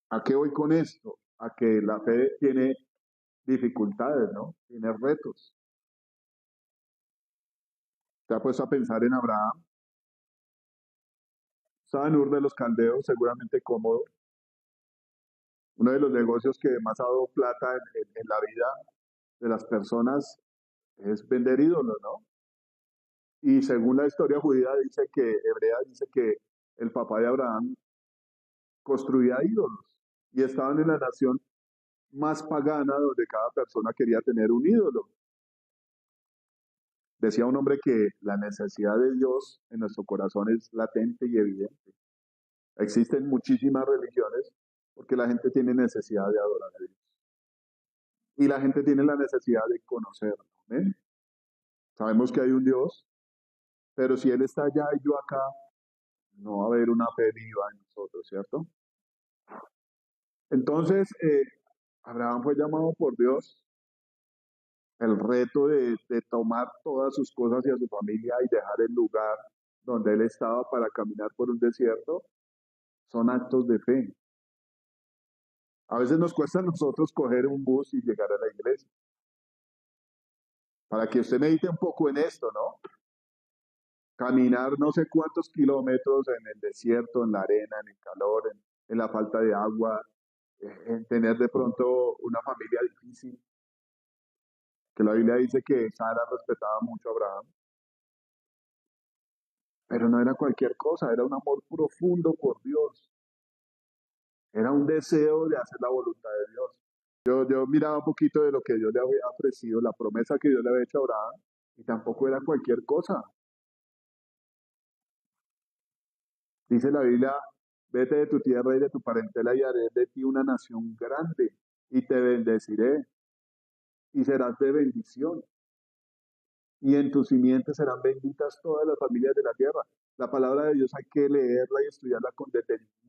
¿A qué voy con esto? A que la fe tiene dificultades, ¿no? Tiene retos. ¿Te ha puesto a pensar en Abraham? Estaba en Ur de los Caldeos, seguramente cómodo. Uno de los negocios que más ha dado plata en la vida de las personas es vender ídolos, ¿no? Y según la historia judía dice que, hebrea dice que el papá de Abraham construía ídolos y estaban en la nación más pagana donde cada persona quería tener un ídolo. Decía un hombre que la necesidad de Dios en nuestro corazón es latente y evidente. Existen muchísimas religiones porque la gente tiene necesidad de adorar a Dios. Y la gente tiene la necesidad de conocerlo. ¿Eh? Sabemos que hay un Dios, pero si Él está allá y yo acá, no va a haber una fe viva en nosotros, ¿cierto? Entonces, Abraham fue llamado por Dios. El reto de tomar todas sus cosas y a su familia y dejar el lugar donde él estaba para caminar por un desierto son actos de fe. A veces nos cuesta a nosotros coger un bus y llegar a la iglesia. Para que usted medite un poco en esto, ¿no? Caminar no sé cuántos kilómetros en el desierto, en la arena, en el calor, en la falta de agua, en tener de pronto una familia difícil, que la Biblia dice que Sara respetaba mucho a Abraham, pero no era cualquier cosa, era un amor profundo por Dios, era un deseo de hacer la voluntad de Dios. Yo miraba un poquito de lo que Dios le había ofrecido, la promesa que Dios le había hecho a Abraham, y tampoco era cualquier cosa. Dice la Biblia, vete de tu tierra y de tu parentela y haré de ti una nación grande y te bendeciré y serás de bendición y en tu simiente serán benditas todas las familias de la tierra. La palabra de Dios hay que leerla y estudiarla con detenimiento.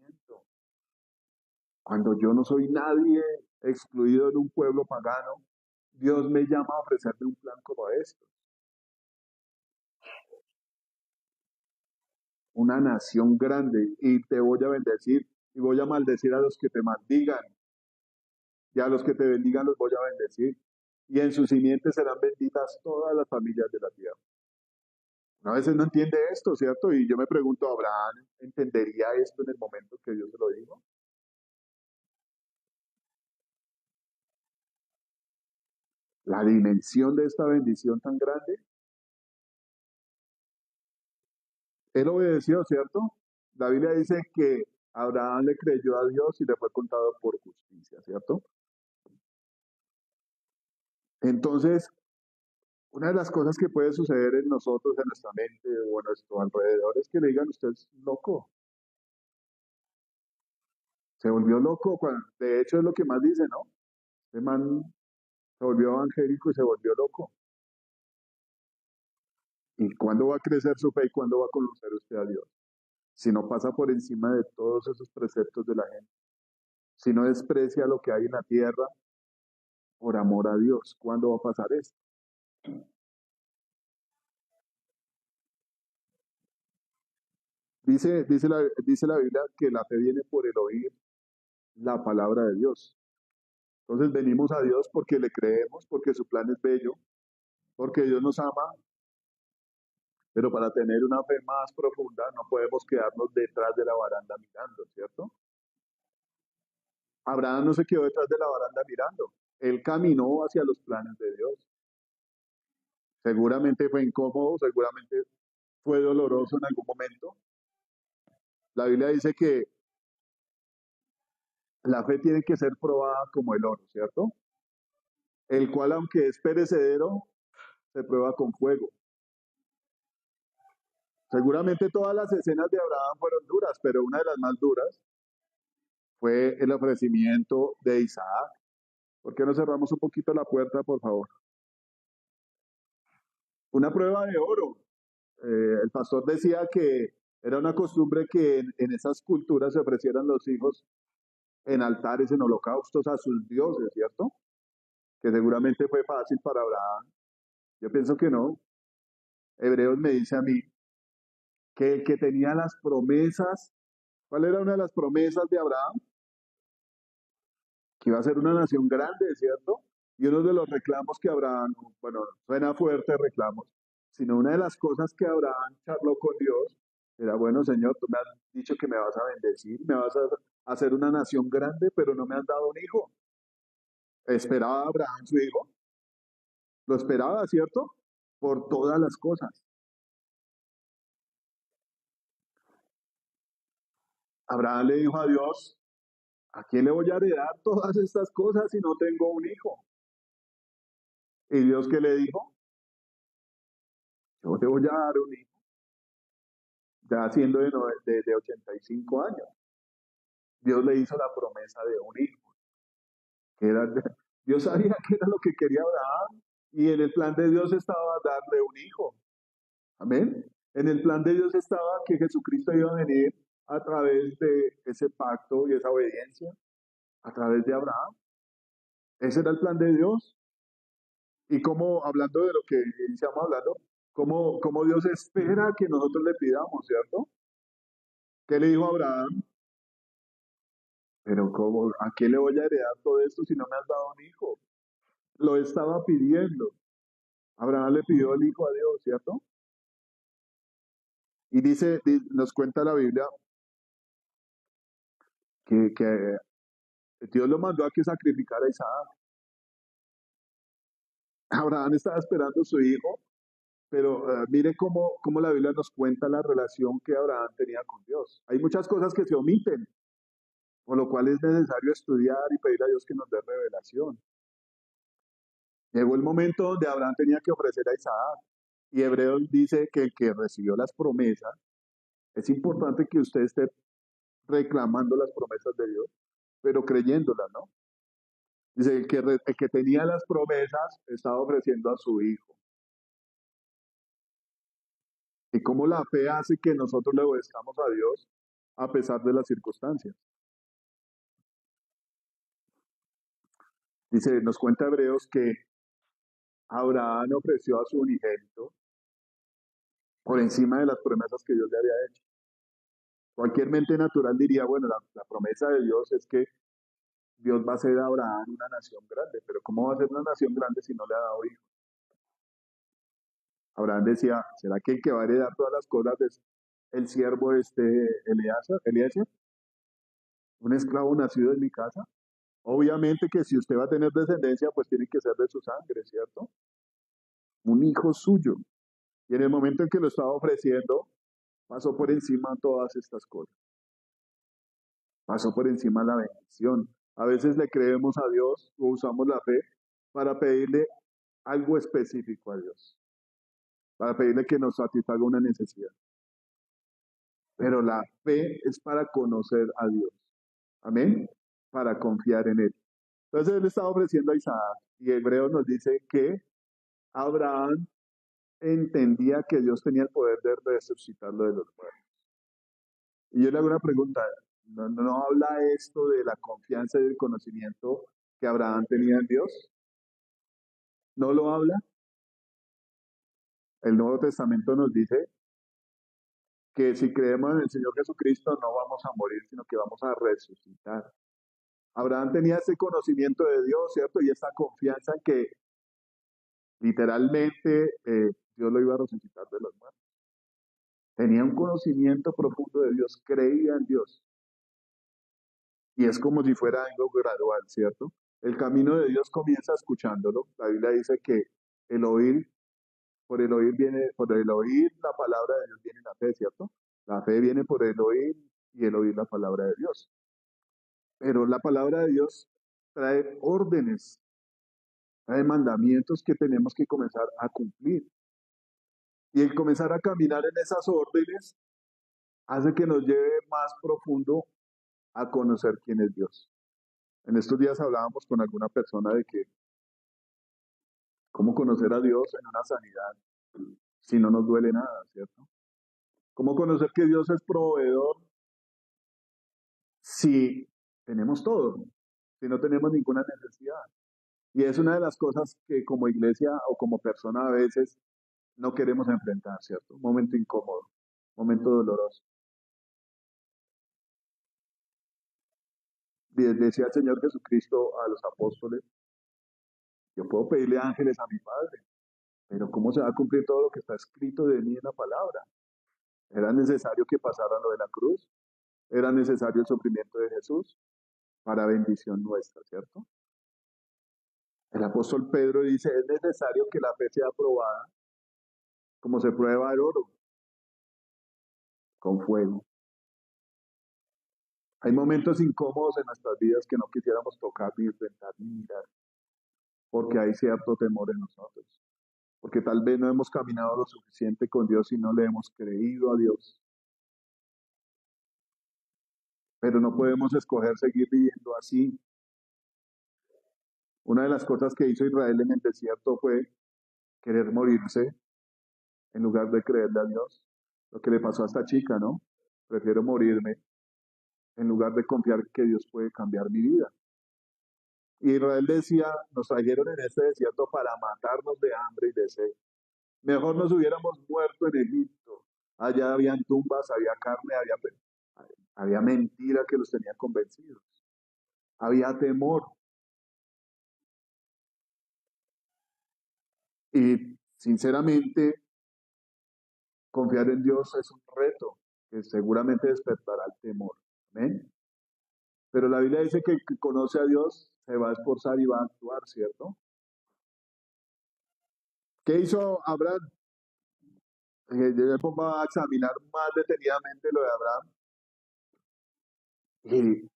Cuando yo no soy nadie excluido en un pueblo pagano, Dios me llama a ofrecerme un plan como este. Una nación grande y te voy a bendecir y voy a maldecir a los que te maldigan y a los que te bendigan los voy a bendecir y en sus simientes serán benditas todas las familias de la tierra. A veces no entiende esto, ¿cierto? Y yo me pregunto, ¿Abraham entendería esto en el momento que Dios se lo dijo? La dimensión de esta bendición tan grande. Él obedeció, ¿cierto? La Biblia dice que Abraham le creyó a Dios y le fue contado por justicia, ¿cierto? Entonces, una de las cosas que puede suceder en nosotros, en nuestra mente o a nuestro alrededor es que le digan, usted es loco, Se volvió loco, de hecho es lo que más dice, ¿no? Este man se volvió evangélico y se volvió loco. ¿Y cuándo va a crecer su fe y cuándo va a conocer usted a Dios? Si no pasa por encima de todos esos preceptos de la gente, si no desprecia lo que hay en la tierra por amor a Dios, ¿cuándo va a pasar esto? Dice la Biblia que la fe viene por el oír la palabra de Dios. Entonces venimos a Dios porque le creemos, porque su plan es bello, porque Dios nos ama, pero para tener una fe más profunda no podemos quedarnos detrás de la baranda mirando, ¿cierto? Abraham no se quedó detrás de la baranda mirando, él caminó hacia los planes de Dios. Seguramente fue incómodo, seguramente fue doloroso en algún momento. La Biblia dice que la fe tiene que ser probada como el oro, ¿cierto? El cual, aunque es perecedero, se prueba con fuego. Seguramente todas las escenas de Abraham fueron duras, pero una de las más duras fue el ofrecimiento de Isaac. ¿Por qué no cerramos un poquito la puerta, por favor? Una prueba de oro. El pastor decía que era una costumbre que en esas culturas se ofrecieran los hijos en altares, en holocaustos a sus dioses, ¿cierto? Que seguramente fue fácil para Abraham. Yo pienso que no. Hebreos me dice a mí que el que tenía las promesas, ¿cuál era una de las promesas de Abraham? Que iba a ser una nación grande, ¿cierto? Y uno de los reclamos que Abraham, bueno, suena fuerte reclamos, sino una de las cosas que Abraham charló con Dios era, bueno, Señor, tú me has dicho que me vas a bendecir, me vas a hacer una nación grande, pero no me has dado un hijo. Esperaba Abraham su hijo, lo esperaba, ¿cierto? Por todas las cosas. Abraham le dijo a Dios, ¿a quién le voy a heredar todas estas cosas si no tengo un hijo? Y Dios qué le dijo, yo te voy a dar un hijo, ya siendo de 85 años. Dios le hizo la promesa de un hijo, que era, Dios sabía que era lo que quería Abraham, y en el plan de Dios estaba darle un hijo. Amén. En el plan de Dios estaba que Jesucristo iba a venir a través de ese pacto y esa obediencia, a través de Abraham. Ese era el plan de Dios. Y como, hablando de lo que iniciamos hablando, como Dios espera que nosotros le pidamos, ¿cierto? ¿Qué le dijo a Abraham? Pero ¿cómo, a quién le voy a heredar todo esto si no me has dado un hijo? Lo estaba pidiendo. Abraham le pidió el hijo a Dios, ¿cierto? Y dice, nos cuenta la Biblia que Dios lo mandó a que sacrificara a Isaac. Abraham estaba esperando a su hijo, pero mire cómo la Biblia nos cuenta la relación que Abraham tenía con Dios. Hay muchas cosas que se omiten, por lo cual es necesario estudiar y pedir a Dios que nos dé revelación. Llegó el momento donde Abraham tenía que ofrecer a Isaac. Y Hebreos dice que el que recibió las promesas, es importante que usted esté reclamando las promesas de Dios, pero creyéndolas, ¿no? Dice, el que tenía las promesas estaba ofreciendo a su hijo. Y cómo la fe hace que nosotros le obedezcamos a Dios a pesar de las circunstancias. Dice, nos cuenta Hebreos que Abraham ofreció a su unigénito por encima de las promesas que Dios le había hecho. Cualquier mente natural diría, bueno, la promesa de Dios es que Dios va a hacer a Abraham una nación grande, pero ¿cómo va a ser una nación grande si no le ha dado hijos? Abraham decía, ¿será que el que va a heredar todas las cosas es el siervo Eliezer, un esclavo nacido en mi casa? Obviamente que si usted va a tener descendencia, pues tiene que ser de su sangre, ¿cierto? Un hijo suyo. Y en el momento en que lo estaba ofreciendo, pasó por encima todas estas cosas. Pasó por encima la bendición. A veces le creemos a Dios o usamos la fe para pedirle algo específico a Dios, para pedirle que nos satisfaga una necesidad. Pero la fe es para conocer a Dios. Amén. Para confiar en él. Entonces él estaba ofreciendo a Isaac y Hebreos nos dice que Abraham entendía que Dios tenía el poder de resucitarlo de los muertos. Y yo le hago una pregunta, ¿no habla esto de la confianza y el conocimiento que Abraham tenía en Dios? ¿No lo habla? El Nuevo Testamento nos dice que si creemos en el Señor Jesucristo no vamos a morir, sino que vamos a resucitar. Abraham tenía ese conocimiento de Dios, ¿cierto? Y esa confianza en que literalmente Dios lo iba a resucitar de los muertos. Tenía un conocimiento profundo de Dios, creía en Dios. Y es como si fuera algo gradual, ¿cierto? El camino de Dios comienza escuchándolo. La Biblia dice que el oír, por el oír la palabra de Dios viene la fe, ¿cierto? La fe viene por el oír y el oír la palabra de Dios. Pero la palabra de Dios trae órdenes, trae mandamientos que tenemos que comenzar a cumplir. Y el comenzar a caminar en esas órdenes hace que nos lleve más profundo a conocer quién es Dios. En estos días hablábamos con alguna persona de que cómo conocer a Dios en una sanidad si no nos duele nada, ¿cierto? ¿Cómo conocer que Dios es proveedor si tenemos todo, si no tenemos ninguna necesidad? Y es una de las cosas que como iglesia o como persona a veces no queremos enfrentar, ¿cierto? Un momento incómodo, un momento doloroso. Decía el Señor Jesucristo a los apóstoles, yo puedo pedirle ángeles a mi Padre, pero ¿cómo se va a cumplir todo lo que está escrito de mí en la palabra? Era necesario que pasara lo de la cruz, era necesario el sufrimiento de Jesús para bendición nuestra, ¿cierto? El apóstol Pedro dice, es necesario que la fe sea probada como se prueba el oro, con fuego. Hay momentos incómodos en nuestras vidas que no quisiéramos tocar ni enfrentar ni mirar, porque hay cierto temor en nosotros, porque tal vez no hemos caminado lo suficiente con Dios y no le hemos creído a Dios, pero no podemos escoger seguir viviendo así. Una de las cosas que hizo Israel en el desierto fue querer morirse en lugar de creerle a Dios. Lo que le pasó a esta chica, ¿no? Prefiero morirme en lugar de confiar que Dios puede cambiar mi vida. Y Israel decía, nos trajeron en este desierto para matarnos de hambre y de sed. Mejor nos hubiéramos muerto en Egipto. Allá habían tumbas, había carne, había mentira que los tenía convencidos. Había temor. Y sinceramente, confiar en Dios es un reto que seguramente despertará el temor. ¿Amén? Pero la Biblia dice que el que conoce a Dios se va a esforzar y va a actuar, ¿cierto? ¿Qué hizo Abraham? Yo me pongo a examinar más detenidamente lo de Abraham. Y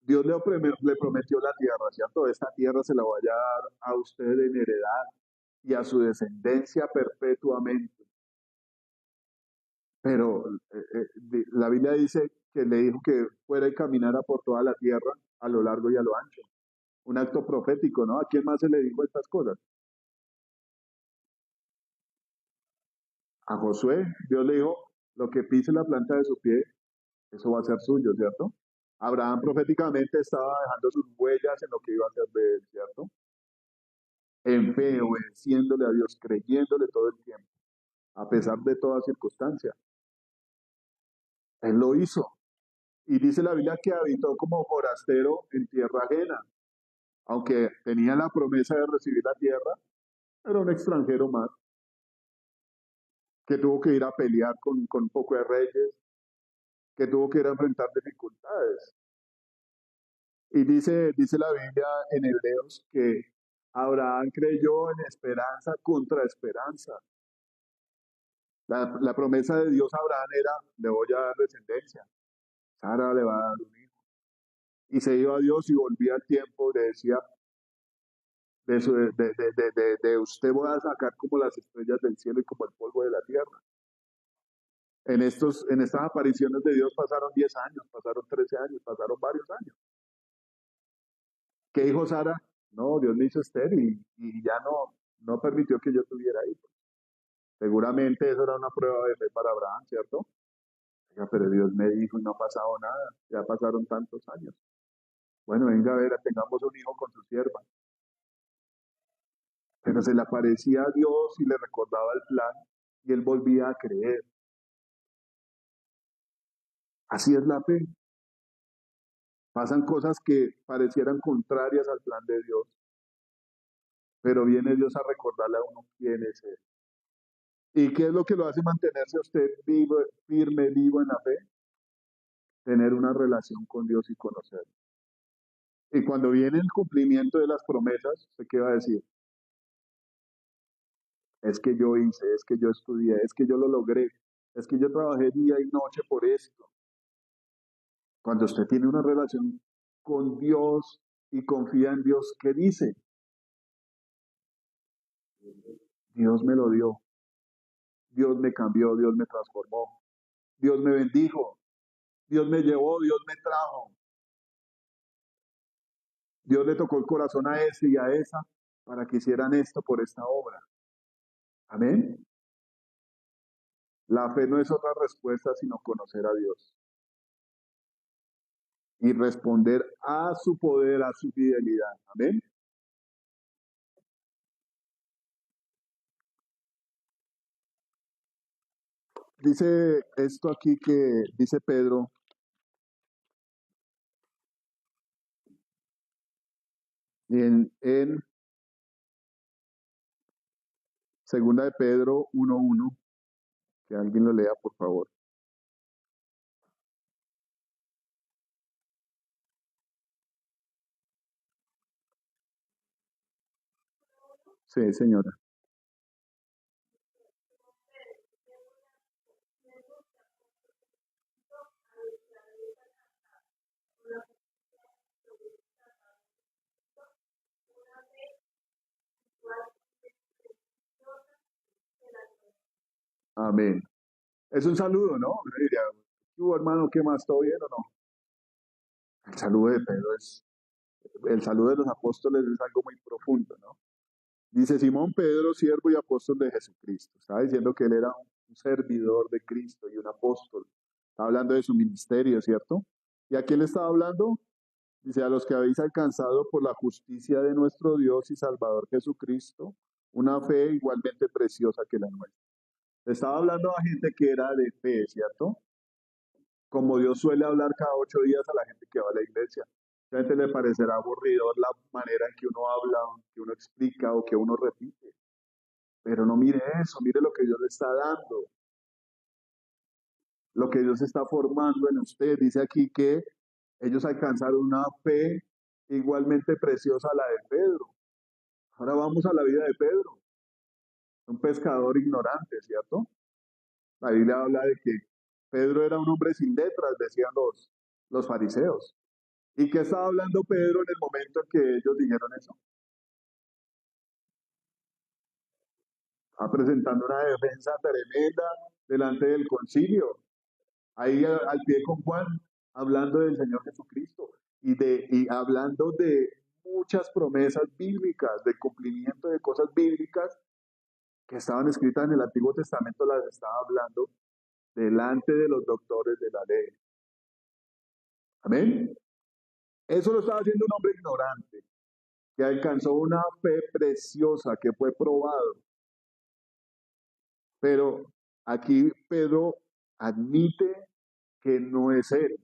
Dios le prometió la tierra, ¿cierto? Esta tierra se la voy a dar a usted en heredad y a su descendencia perpetuamente. Pero la Biblia dice que le dijo que fuera y caminara por toda la tierra, a lo largo y a lo ancho. Un acto profético, ¿no? ¿A quién más se le dijo estas cosas? A Josué, Dios le dijo, lo que pise la planta de su pie, eso va a ser suyo, ¿cierto? Abraham proféticamente estaba dejando sus huellas en lo que iba a ser de él, ¿cierto? En fe, obedeciéndole a Dios, creyéndole todo el tiempo, a pesar de toda circunstancia. Él lo hizo. Y dice la Biblia que habitó como forastero en tierra ajena, aunque tenía la promesa de recibir la tierra, era un extranjero más, que tuvo que ir a pelear con un poco de reyes, que tuvo que ir a enfrentar dificultades. Y dice la Biblia en Hebreos que Abraham creyó en esperanza contra esperanza. La promesa de Dios a Abraham era, le voy a dar descendencia, Sara le va a dar un hijo. Y se iba a Dios y volvía al tiempo, le decía, de usted voy a sacar como las estrellas del cielo y como el polvo de la tierra. En estas apariciones de Dios pasaron 10 años, pasaron 13 años, pasaron varios años. ¿Qué dijo Sara? No, Dios me hizo estéril y ya no permitió que yo tuviera hijos. Seguramente eso era una prueba de fe para Abraham, ¿cierto? Oiga, pero Dios me dijo y no ha pasado nada, ya pasaron tantos años. Bueno, venga a ver, tengamos un hijo con su sierva. Pero se le aparecía a Dios y le recordaba el plan y él volvía a creer. Así es la fe. Pasan cosas que parecieran contrarias al plan de Dios, pero viene Dios a recordarle a uno quién es Él. ¿Y qué es lo que lo hace mantenerse usted vivo, firme, vivo en la fe? Tener una relación con Dios y conocerlo. Y cuando viene el cumplimiento de las promesas, ¿usted qué va a decir? Es que yo hice, es que yo estudié, es que yo lo logré, es que yo trabajé día y noche por esto. Cuando usted tiene una relación con Dios y confía en Dios, ¿qué dice? Dios me lo dio, Dios me cambió, Dios me transformó, Dios me bendijo, Dios me llevó, Dios me trajo, Dios le tocó el corazón a ese y a esa para que hicieran esto por esta obra. Amén. La fe no es otra respuesta sino conocer a Dios y responder a su poder, a su fidelidad. Amén. Dice esto aquí que dice Pedro en segunda de Pedro 1:1, que alguien lo lea, por favor. Sí, señora. Amén. Es un saludo, ¿no? Uno diría, tú hermano, ¿qué más? ¿Todo bien o no? El saludo de Pedro el saludo de los apóstoles es algo muy profundo, ¿no? Dice Simón Pedro, siervo y apóstol de Jesucristo. Estaba diciendo que él era un servidor de Cristo y un apóstol. Está hablando de su ministerio, ¿cierto? ¿Y a quién le estaba hablando? Dice, a los que habéis alcanzado por la justicia de nuestro Dios y Salvador Jesucristo, una fe igualmente preciosa que la nuestra. Estaba hablando a gente que era de fe, ¿cierto? Como Dios suele hablar cada 8 días a la gente que va a la iglesia. A la gente le parecerá aburridor la manera en que uno habla, que uno explica o que uno repite. Pero no mire eso, mire lo que Dios le está dando, lo que Dios está formando en usted. Dice aquí que ellos alcanzaron una fe igualmente preciosa a la de Pedro. Ahora vamos a la vida de Pedro, un pescador ignorante, ¿cierto? La Biblia habla de que Pedro era un hombre sin letras, decían los fariseos. ¿Y qué estaba hablando Pedro en el momento en que ellos dijeron eso? Está presentando una defensa tremenda delante del concilio, ahí al pie con Juan, hablando del Señor Jesucristo y hablando de muchas promesas bíblicas, de cumplimiento de cosas bíblicas que estaban escritas en el Antiguo Testamento, las estaba hablando delante de los doctores de la ley. Amén. Eso lo estaba haciendo un hombre ignorante, que alcanzó una fe preciosa, que fue probado. Pero aquí Pedro admite que no es él.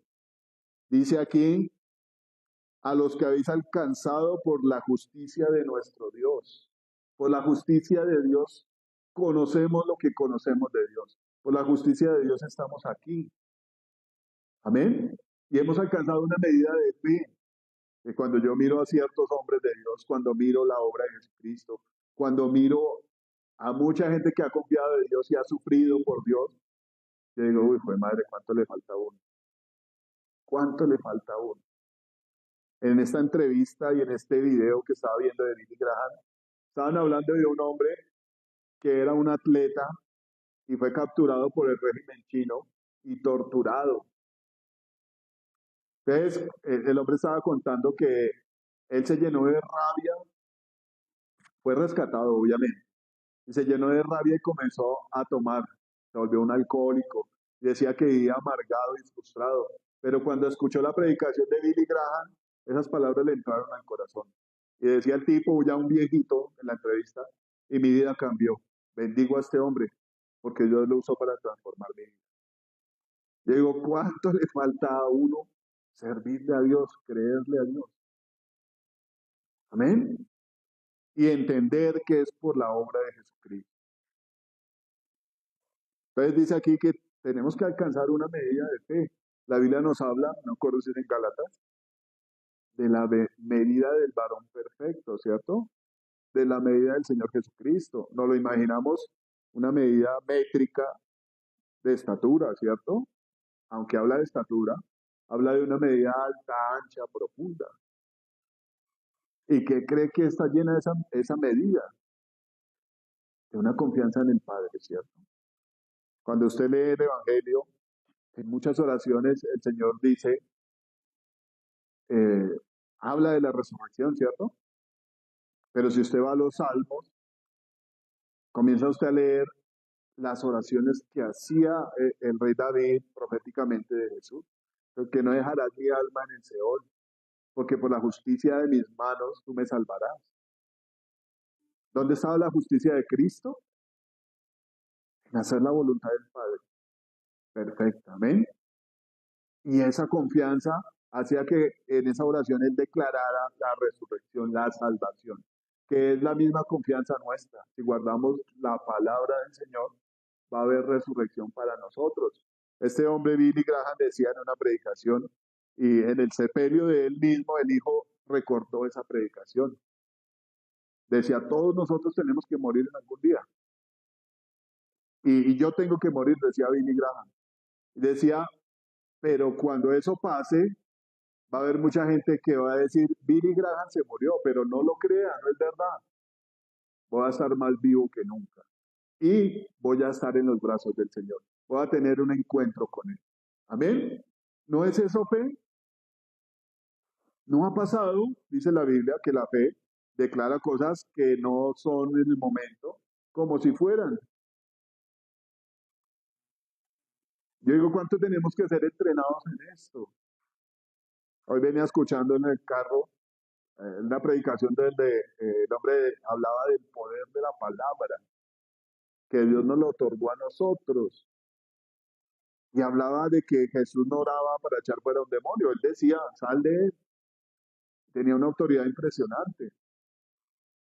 Dice aquí, a los que habéis alcanzado por la justicia de nuestro Dios. Por la justicia de Dios conocemos lo que conocemos de Dios. Por la justicia de Dios estamos aquí. Amén. Y hemos alcanzado una medida de fe. Que cuando yo miro a ciertos hombres de Dios, cuando miro la obra de Jesucristo, cuando miro a mucha gente que ha confiado en Dios y ha sufrido por Dios, yo digo, uy, fue madre, ¿cuánto le falta a uno? ¿Cuánto le falta a uno? En esta entrevista y en este video que estaba viendo de Billy Graham, estaban hablando de un hombre que era un atleta y fue capturado por el régimen chino y torturado. Entonces, el hombre estaba contando que él se llenó de rabia, fue rescatado obviamente, y se llenó de rabia y comenzó a tomar, se volvió un alcohólico, y decía que vivía amargado y frustrado, pero cuando escuchó la predicación de Billy Graham, esas palabras le entraron al corazón. Y decía el tipo, ya un viejito en la entrevista, y mi vida cambió. Bendigo a este hombre, porque Dios lo usó para transformar mi vida. Yo digo, ¿cuánto le falta a uno servirle a Dios, creerle a Dios? Amén. Y entender que es por la obra de Jesucristo. Entonces dice aquí que tenemos que alcanzar una medida de fe. La Biblia nos habla, no recuerdo si es en Gálatas, de la medida del varón perfecto, ¿cierto? De la medida del Señor Jesucristo. Nos lo imaginamos una medida métrica de estatura, ¿cierto? Aunque habla de estatura, habla de una medida alta, ancha, profunda. ¿Y qué cree que está llena de esa medida? De una confianza en el Padre, ¿cierto? Cuando usted lee el Evangelio, en muchas oraciones el Señor dice, eh, habla de la resurrección, ¿cierto? Pero si usted va a los salmos, comienza usted a leer las oraciones que hacía el rey David proféticamente de Jesús, que no dejarás mi alma en el Seol, porque por la justicia de mis manos tú me salvarás. ¿Dónde estaba la justicia de Cristo? En hacer la voluntad del Padre. Perfecto, amén. Y esa confianza hacía que en esa oración él declarara la resurrección, la salvación, que es la misma confianza nuestra. Si guardamos la palabra del Señor, va a haber resurrección para nosotros. Este hombre, Billy Graham, decía en una predicación, y en el sepelio de él mismo, el hijo recordó esa predicación. Decía, todos nosotros tenemos que morir en algún día. Y yo tengo que morir, decía Billy Graham. Y decía, pero cuando eso pase, va a haber mucha gente que va a decir, Billy Graham se murió, pero no lo crea, no es verdad. Voy a estar más vivo que nunca. Y voy a estar en los brazos del Señor. Voy a tener un encuentro con Él. Amén. ¿No es eso fe? No ha pasado, dice la Biblia, que la fe declara cosas que no son en el momento, como si fueran. Yo digo, ¿cuánto tenemos que ser entrenados en esto? Hoy venía escuchando en el carro una predicación donde el hombre hablaba del poder de la palabra, que Dios nos lo otorgó a nosotros. Y hablaba de que Jesús no oraba para echar fuera un demonio. Él decía, sal de él. Tenía una autoridad impresionante.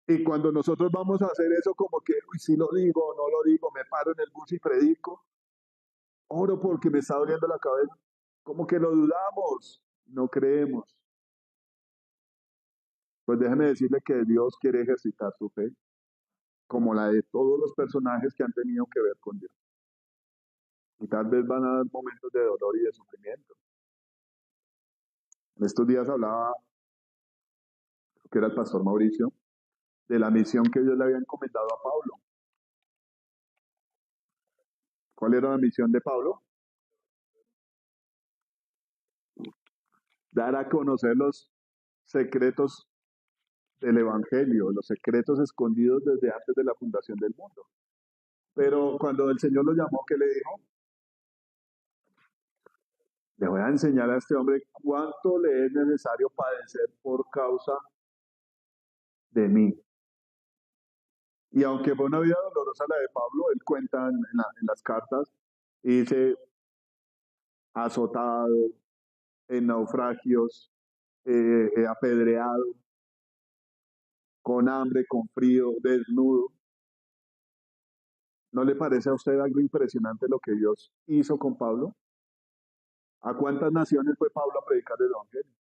Y cuando nosotros vamos a hacer eso, como que, uy, si lo digo, no lo digo, me paro en el bus y predico, oro porque me está doliendo la cabeza, como que lo dudamos, no creemos. Pues déjeme decirle que Dios quiere ejercitar su fe, como la de todos los personajes que han tenido que ver con Dios. Y tal vez van a haber momentos de dolor y de sufrimiento. En estos días hablaba, que era el pastor Mauricio, de la misión que Dios le había encomendado a Pablo. ¿Cuál era la misión de Pablo? Dar a conocer los secretos del Evangelio, los secretos escondidos desde antes de la fundación del mundo. Pero cuando el Señor lo llamó, ¿qué le dijo? Le voy a enseñar a este hombre cuánto le es necesario padecer por causa de mí. Y aunque fue una vida dolorosa la de Pablo, él cuenta en las cartas y dice, azotado, en naufragios, apedreado, con hambre, con frío, desnudo. ¿No le parece a usted algo impresionante lo que Dios hizo con Pablo? ¿A cuántas naciones fue Pablo a predicar el Evangelio?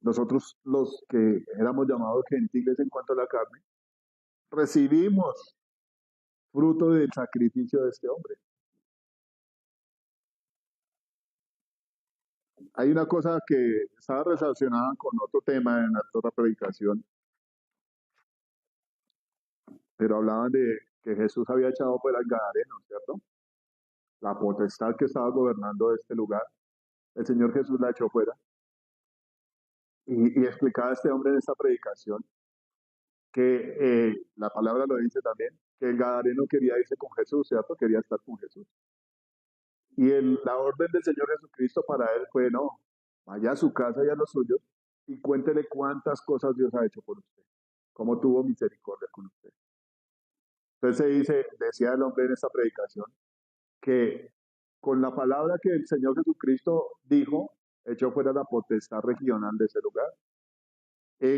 Nosotros los que éramos llamados gentiles en cuanto a la carne, recibimos fruto del sacrificio de este hombre. Hay una cosa que estaba relacionada con otro tema en la otra predicación, pero hablaban que Jesús había echado fuera al Gadareno, ¿cierto? La potestad que estaba gobernando este lugar, el Señor Jesús la echó fuera. Y explicaba a este hombre en esta predicación que la palabra lo dice también, que el Gadareno quería irse con Jesús, ¿cierto? Quería estar con Jesús. Y la orden del Señor Jesucristo para él fue, no, vaya a su casa y a los suyos y cuéntele cuántas cosas Dios ha hecho por usted, cómo tuvo misericordia con usted. Entonces decía el hombre en esta predicación, que con la palabra que el Señor Jesucristo dijo, echó fuera la potestad regional de ese lugar.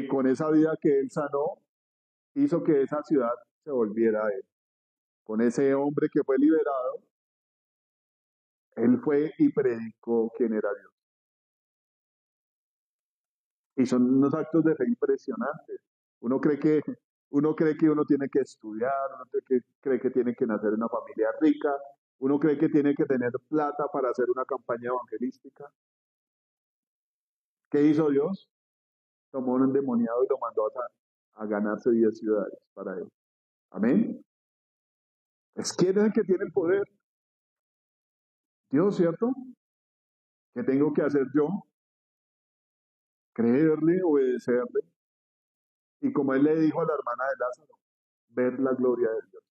Con esa vida que él sanó, hizo que esa ciudad se volviera a él. Con ese hombre que fue liberado, él fue y predicó quién era Dios. Y son unos actos de fe impresionantes. Uno cree que uno tiene que estudiar, cree que tiene que nacer en una familia rica, uno cree que tiene que tener plata para hacer una campaña evangelística. ¿Qué hizo Dios? Tomó un endemoniado y lo mandó a ganarse 10 ciudades para él. Amén. Es quién es el que tiene el poder. Dios, ¿cierto? ¿Qué tengo que hacer yo? Creerle, obedecerle. Y como él le dijo a la hermana de Lázaro, ver la gloria de Dios.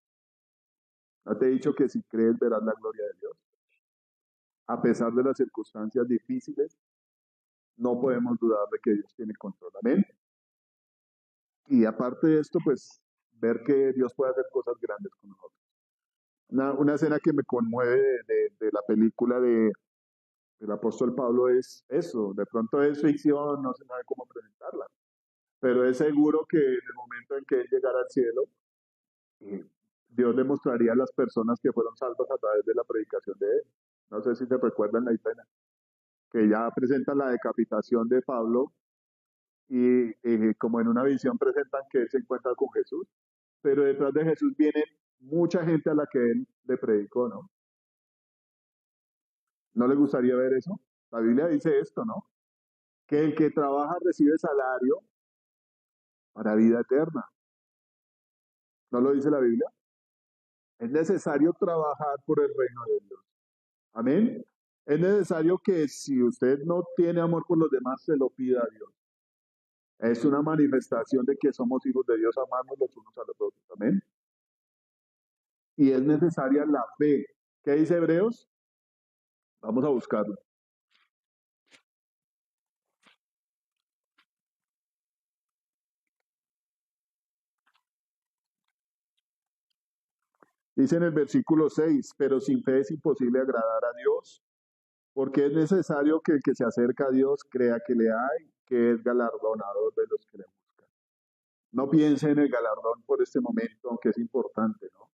¿No te he dicho que si crees verás la gloria de Dios? A pesar de las circunstancias difíciles, no podemos dudar de que Dios tiene control. Amén. Y aparte de esto, pues ver que Dios puede hacer cosas grandes con nosotros. Una escena que me conmueve de la película del apóstol Pablo es eso. De pronto es ficción, no se sabe cómo presentarla. Pero es seguro que en el momento en que él llegara al cielo, eh, Dios le mostraría a las personas que fueron salvas a través de la predicación de él. No sé si se recuerdan la escena, que ya presenta la decapitación de Pablo y como en una visión presentan que él se encuentra con Jesús, pero detrás de Jesús viene mucha gente a la que él le predicó, ¿no? ¿No le gustaría ver eso? La Biblia dice esto, ¿no? Que el que trabaja recibe salario para vida eterna. ¿No lo dice la Biblia? Es necesario trabajar por el reino de Dios. Amén. Es necesario que si usted no tiene amor por los demás, se lo pida a Dios. Es una manifestación de que somos hijos de Dios, amarnos los unos a los otros. Amén. Y es necesaria la fe. ¿Qué dice Hebreos? Vamos a buscarlo. Dice en el versículo 6, pero sin fe es imposible agradar a Dios, porque es necesario que el que se acerca a Dios crea que le hay, que es galardonador de los que le buscan. No piense en el galardón por este momento, aunque es importante, ¿no?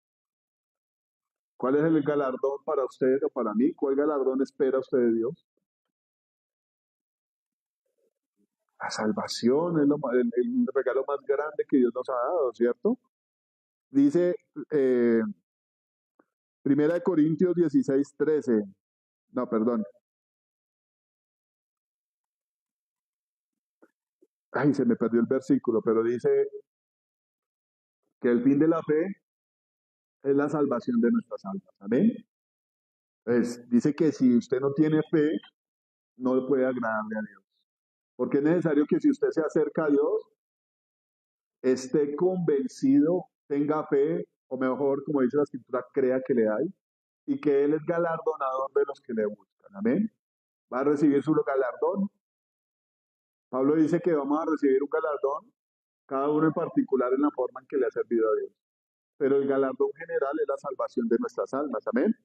¿Cuál es el galardón para usted o para mí? ¿Cuál galardón espera usted de Dios? La salvación es el regalo más grande que Dios nos ha dado, ¿cierto? Dice Primera de Corintios 16:13. No, perdón. Ay, se me perdió el versículo, pero dice que el fin de la fe es la salvación de nuestras almas. Amén. Pues dice que si usted no tiene fe, no puede agradarle a Dios. Porque es necesario que si usted se acerca a Dios, esté convencido, tenga fe, o mejor, como dice la escritura, crea que le hay, y que Él es galardonador de los que le buscan. Amén. Va a recibir su galardón. Pablo dice que vamos a recibir un galardón, cada uno en particular en la forma en que le ha servido a Dios. Pero el galardón general es la salvación de nuestras almas. Amén.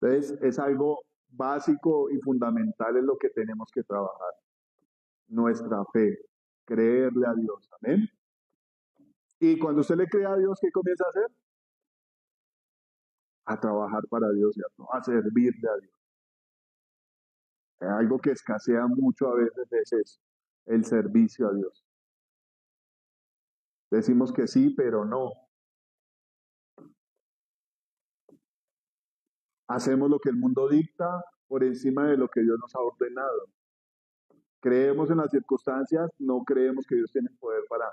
Entonces, es algo básico y fundamental en lo que tenemos que trabajar. Nuestra fe, creerle a Dios. Amén. Y cuando usted le cree a Dios, ¿qué comienza a hacer? A trabajar para Dios, ¿cierto? A servirle a Dios. Algo que escasea mucho a veces es eso, el servicio a Dios. Decimos que sí, pero no. Hacemos lo que el mundo dicta por encima de lo que Dios nos ha ordenado. Creemos en las circunstancias, no creemos que Dios tiene poder para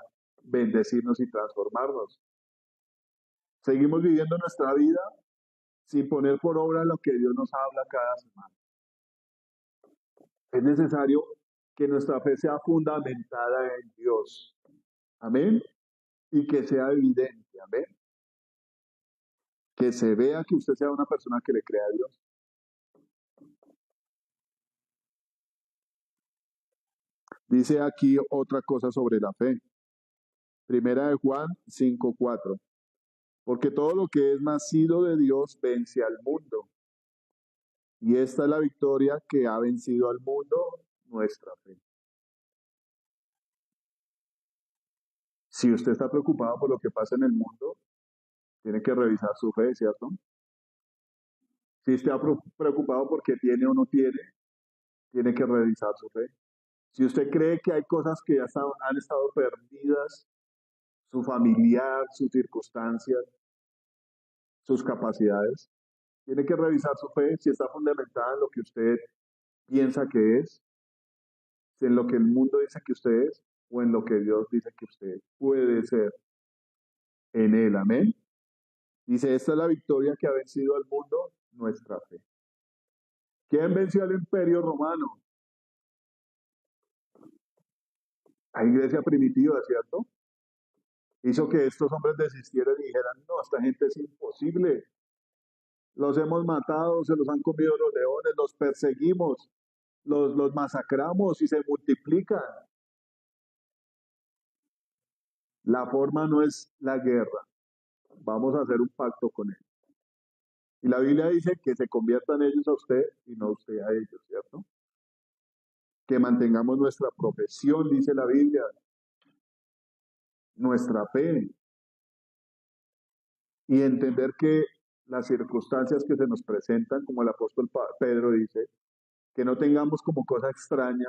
bendecirnos y transformarnos. Seguimos viviendo nuestra vida sin poner por obra lo que Dios nos habla cada semana. Es necesario que nuestra fe sea fundamentada en Dios. Amén. Y que sea evidente. Amén. Que se vea que usted sea una persona que le crea a Dios. Dice aquí otra cosa sobre la fe. Primera de Juan 5:4. Porque todo lo que es nacido de Dios vence al mundo. Y esta es la victoria que ha vencido al mundo, nuestra fe. Si usted está preocupado por lo que pasa en el mundo, tiene que revisar su fe, ¿cierto? Si está preocupado porque tiene o no tiene, tiene que revisar su fe. Si usted cree que hay cosas que ya han estado perdidas, su familiar, sus circunstancias, sus capacidades, tiene que revisar su fe si está fundamentada en lo que usted piensa que es, si en lo que el mundo dice que usted es o en lo que Dios dice que usted puede ser en él. Amén. Dice, esta es la victoria que ha vencido al mundo, nuestra fe. ¿Quién venció al imperio romano? La iglesia primitiva, ¿cierto? Hizo que estos hombres desistieran y dijeran, no, esta gente es imposible. Los hemos matado, se los han comido los leones, los perseguimos, los masacramos y se multiplican. La forma no es la guerra. Vamos a hacer un pacto con él. Y la Biblia dice que se conviertan ellos a usted y no usted a ellos, ¿cierto? Que mantengamos nuestra profesión, dice la Biblia, nuestra fe, y entender que las circunstancias que se nos presentan, como el apóstol Pedro dice, que no tengamos como cosa extraña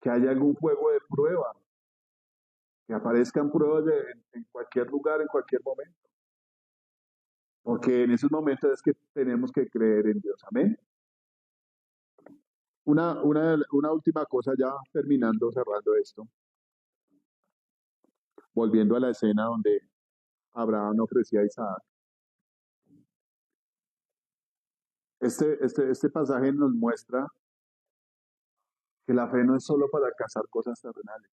que haya algún juego de prueba, que aparezcan pruebas en cualquier lugar, en cualquier momento. Porque en esos momentos es que tenemos que creer en Dios. Amén. Una última cosa ya terminando, cerrando esto, volviendo a la escena donde Abraham ofrecía a Isaac. Este pasaje nos muestra que la fe no es solo para alcanzar cosas terrenales.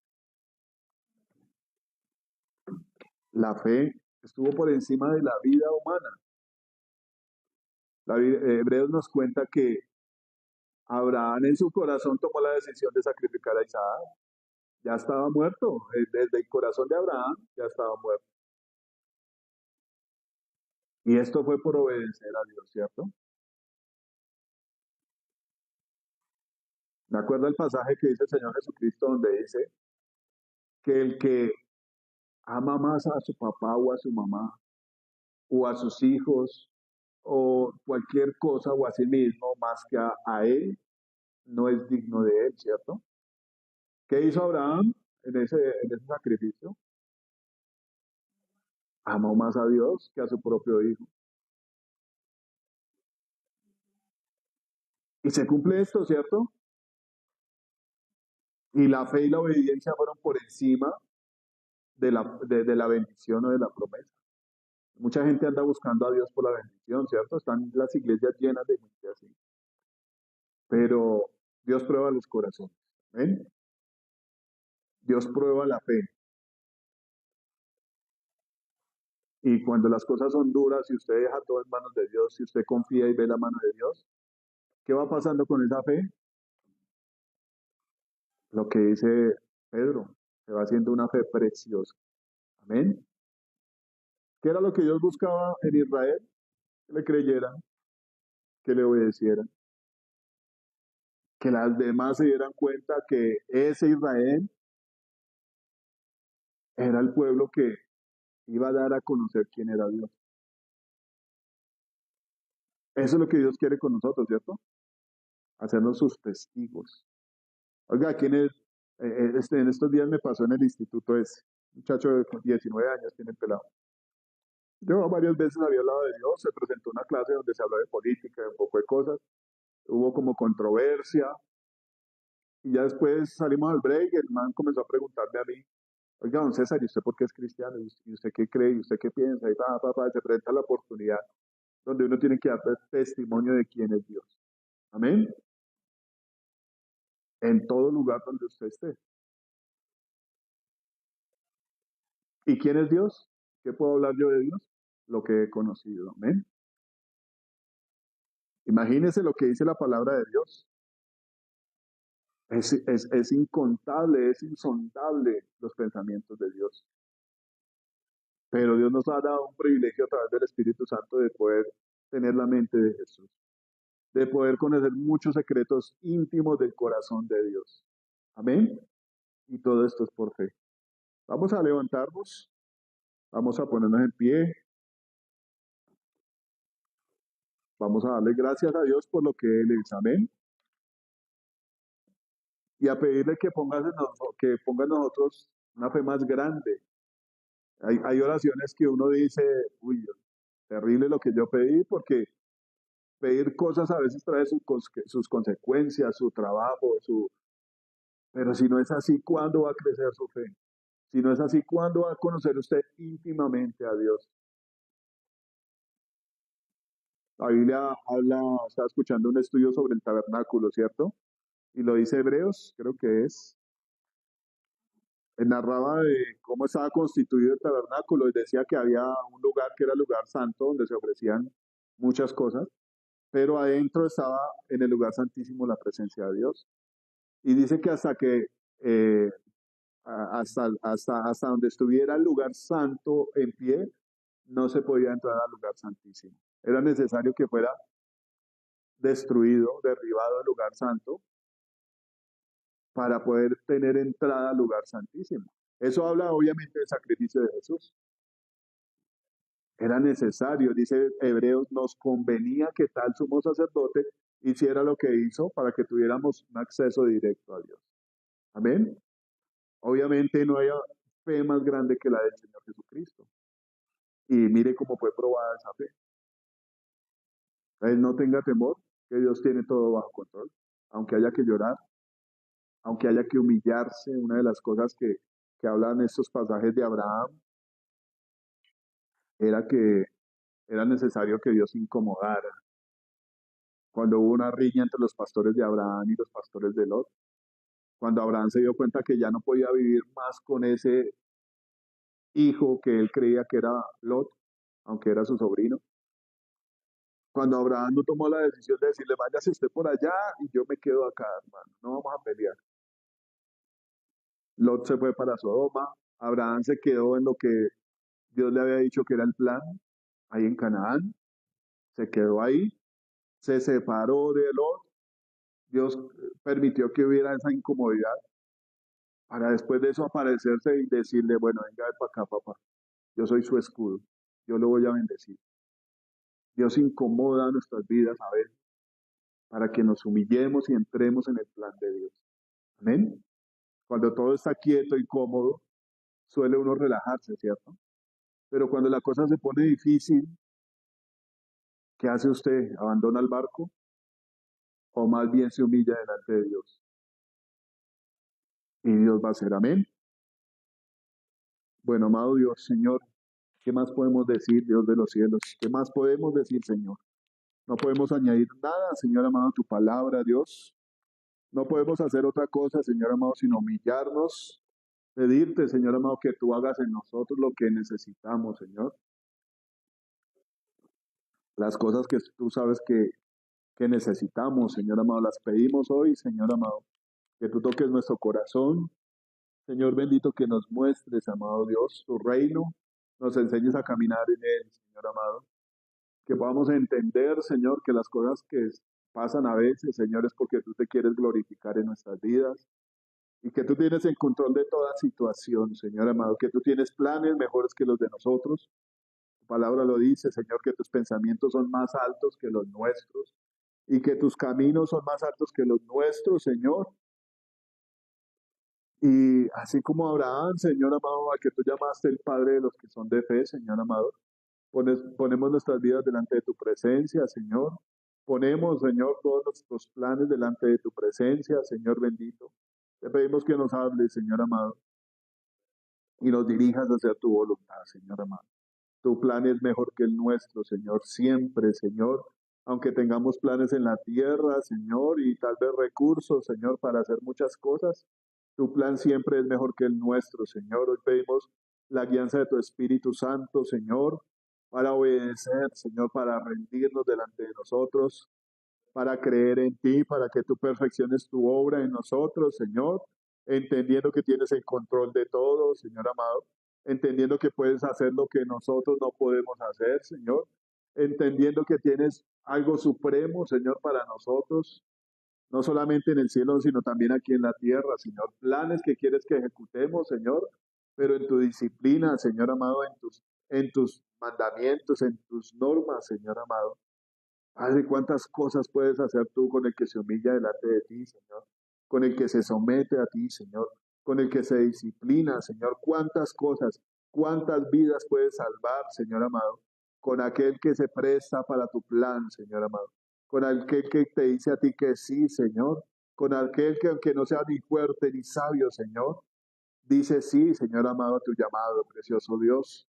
La fe estuvo por encima de la vida humana. Hebreos nos cuenta que Abraham en su corazón tomó la decisión de sacrificar a Isaac. Ya estaba muerto. Desde el corazón de Abraham ya estaba muerto. Y esto fue por obedecer a Dios, ¿cierto? Me acuerdo el pasaje que dice el Señor Jesucristo donde dice que el que ama más a su papá o a su mamá o a sus hijos o cualquier cosa o a sí mismo más que a él, no es digno de él, ¿cierto? ¿Qué hizo Abraham en ese sacrificio? Amó más a Dios que a su propio hijo. Y se cumple esto, ¿cierto? Y la fe y la obediencia fueron por encima de la bendición o de la promesa. Mucha gente anda buscando a Dios por la bendición, ¿cierto? Están las iglesias llenas de gente así. Pero Dios prueba los corazones. ¿Ven? Dios prueba la fe. Y cuando las cosas son duras, si usted deja todo en manos de Dios, si usted confía y ve la mano de Dios, ¿qué va pasando con esa fe? Lo que dice Pedro, se va haciendo una fe preciosa. Amén. ¿Qué era lo que Dios buscaba en Israel? Que le creyeran, que le obedecieran, que las demás se dieran cuenta que ese Israel era el pueblo que iba a dar a conocer quién era Dios. Eso es lo que Dios quiere con nosotros, ¿cierto? Hacernos sus testigos. Oiga, en estos días me pasó en el instituto ese, muchacho de 19 años tiene el pelado. Yo varias veces había hablado de Dios, se presentó una clase donde se habló de política, de un poco de cosas, hubo como controversia, y ya después salimos al break, el man comenzó a preguntarme a mí, Oiga, don César, ¿y usted por qué es cristiano? ¿Y usted qué cree? ¿Y usted qué piensa? Y se presenta la oportunidad donde uno tiene que dar testimonio de quién es Dios. Amén. En todo lugar donde usted esté. ¿Y quién es Dios? ¿Qué puedo hablar yo de Dios? Lo que he conocido. Amén. Imagínese lo que dice la palabra de Dios. Es incontable, es insondable los pensamientos de Dios. Pero Dios nos ha dado un privilegio a través del Espíritu Santo de poder tener la mente de Jesús, de poder conocer muchos secretos íntimos del corazón de Dios. Amén. Y todo esto es por fe. Vamos a levantarnos, vamos a ponernos en pie, vamos a darle gracias a Dios por lo que Él es. Amén. Y a pedirle que ponga en nosotros una fe más grande. Hay oraciones que uno dice, uy, terrible lo que yo pedí, porque pedir cosas a veces trae sus consecuencias, su trabajo, pero si no es así, ¿cuándo va a crecer su fe? Si no es así, ¿cuándo va a conocer usted íntimamente a Dios? La Biblia habla, está escuchando un estudio sobre el tabernáculo, ¿cierto? Y lo dice Hebreos, creo que es. Narraba de cómo estaba constituido el tabernáculo y decía que había un lugar que era el lugar santo donde se ofrecían muchas cosas, pero adentro estaba en el lugar santísimo la presencia de Dios. Y dice que eh, hasta donde estuviera el lugar santo en pie, no se podía entrar al lugar santísimo. Era necesario que fuera destruido, derribado el lugar santo para poder tener entrada al lugar santísimo. Eso habla obviamente del sacrificio de Jesús. Era necesario, dice Hebreos, nos convenía que tal sumo sacerdote hiciera lo que hizo para que tuviéramos un acceso directo a Dios. Amén. Obviamente no hay fe más grande que la del Señor Jesucristo. Y mire cómo fue probada esa fe. Él no tenga temor, que Dios tiene todo bajo control. Aunque haya que llorar, aunque haya que humillarse, una de las cosas que hablan estos pasajes de Abraham era que era necesario que Dios incomodara. Cuando hubo una riña entre los pastores de Abraham y los pastores de Lot, cuando Abraham se dio cuenta que ya no podía vivir más con ese hijo que él creía que era Lot, aunque era su sobrino, cuando Abraham no tomó la decisión de decirle, váyase usted por allá y yo me quedo acá, hermano, no vamos a pelear. Lot se fue para Sodoma, Abraham se quedó en lo que Dios le había dicho que era el plan, ahí en Canaán, se quedó ahí, se separó de Lot, Dios permitió que hubiera esa incomodidad para después de eso aparecerse y decirle, bueno, venga para acá, papá, yo soy su escudo, yo lo voy a bendecir. Dios incomoda nuestras vidas a veces para que nos humillemos y entremos en el plan de Dios. Amén. Cuando todo está quieto y cómodo, suele uno relajarse, ¿cierto? Pero cuando la cosa se pone difícil, ¿qué hace usted? ¿Abandona el barco o más bien se humilla delante de Dios? Y Dios va a hacer amén. Bueno, amado Dios, Señor, ¿qué más podemos decir, Dios de los cielos? ¿Qué más podemos decir, Señor? No podemos añadir nada, Señor amado, a tu palabra, Dios. No podemos hacer otra cosa, Señor amado, sino humillarnos, pedirte, Señor amado, que tú hagas en nosotros lo que necesitamos, Señor. Las cosas que tú sabes que necesitamos, Señor amado, las pedimos hoy, Señor amado. Que tú toques nuestro corazón, Señor bendito, que nos muestres, amado Dios, tu reino, nos enseñes a caminar en él, Señor amado. Que podamos entender, Señor, que las cosas que pasan a veces, Señor, es porque tú te quieres glorificar en nuestras vidas y que tú tienes el control de toda situación, Señor amado, que tú tienes planes mejores que los de nosotros. Tu palabra lo dice, Señor, que tus pensamientos son más altos que los nuestros y que tus caminos son más altos que los nuestros, Señor. Y así como Abraham, Señor amado, a que tú llamaste el Padre de los que son de fe, Señor amado, ponemos nuestras vidas delante de tu presencia, Señor. Ponemos, Señor, todos nuestros planes delante de tu presencia, Señor bendito. Te pedimos que nos hables, Señor amado. y nos dirijas a hacer tu voluntad, Señor amado. Tu plan es mejor que el nuestro, Señor, siempre, Señor. Aunque tengamos planes en la tierra, Señor, y tal vez recursos, Señor, para hacer muchas cosas, tu plan siempre es mejor que el nuestro, Señor. Hoy pedimos la guianza de tu Espíritu Santo, Señor, para obedecer, Señor, para rendirnos delante de nosotros, para creer en ti, para que tú perfecciones tu obra en nosotros, Señor, entendiendo que tienes el control de todo, Señor amado, entendiendo que puedes hacer lo que nosotros no podemos hacer, Señor, entendiendo que tienes algo supremo, Señor, para nosotros, no solamente en el cielo, sino también aquí en la tierra, Señor, planes que quieres que ejecutemos, Señor, pero en tu disciplina, Señor amado, en tus mandamientos, en tus normas, Señor amado. Padre, cuántas cosas puedes hacer tú con el que se humilla delante de ti, Señor, con el que se somete a ti, Señor, con el que se disciplina, Señor, cuántas cosas, cuántas vidas puedes salvar, Señor amado, con aquel que se presta para tu plan, Señor amado, con aquel que te dice a ti que sí, Señor, con aquel que aunque no sea ni fuerte ni sabio, Señor, dice sí, Señor amado, a tu llamado, precioso Dios.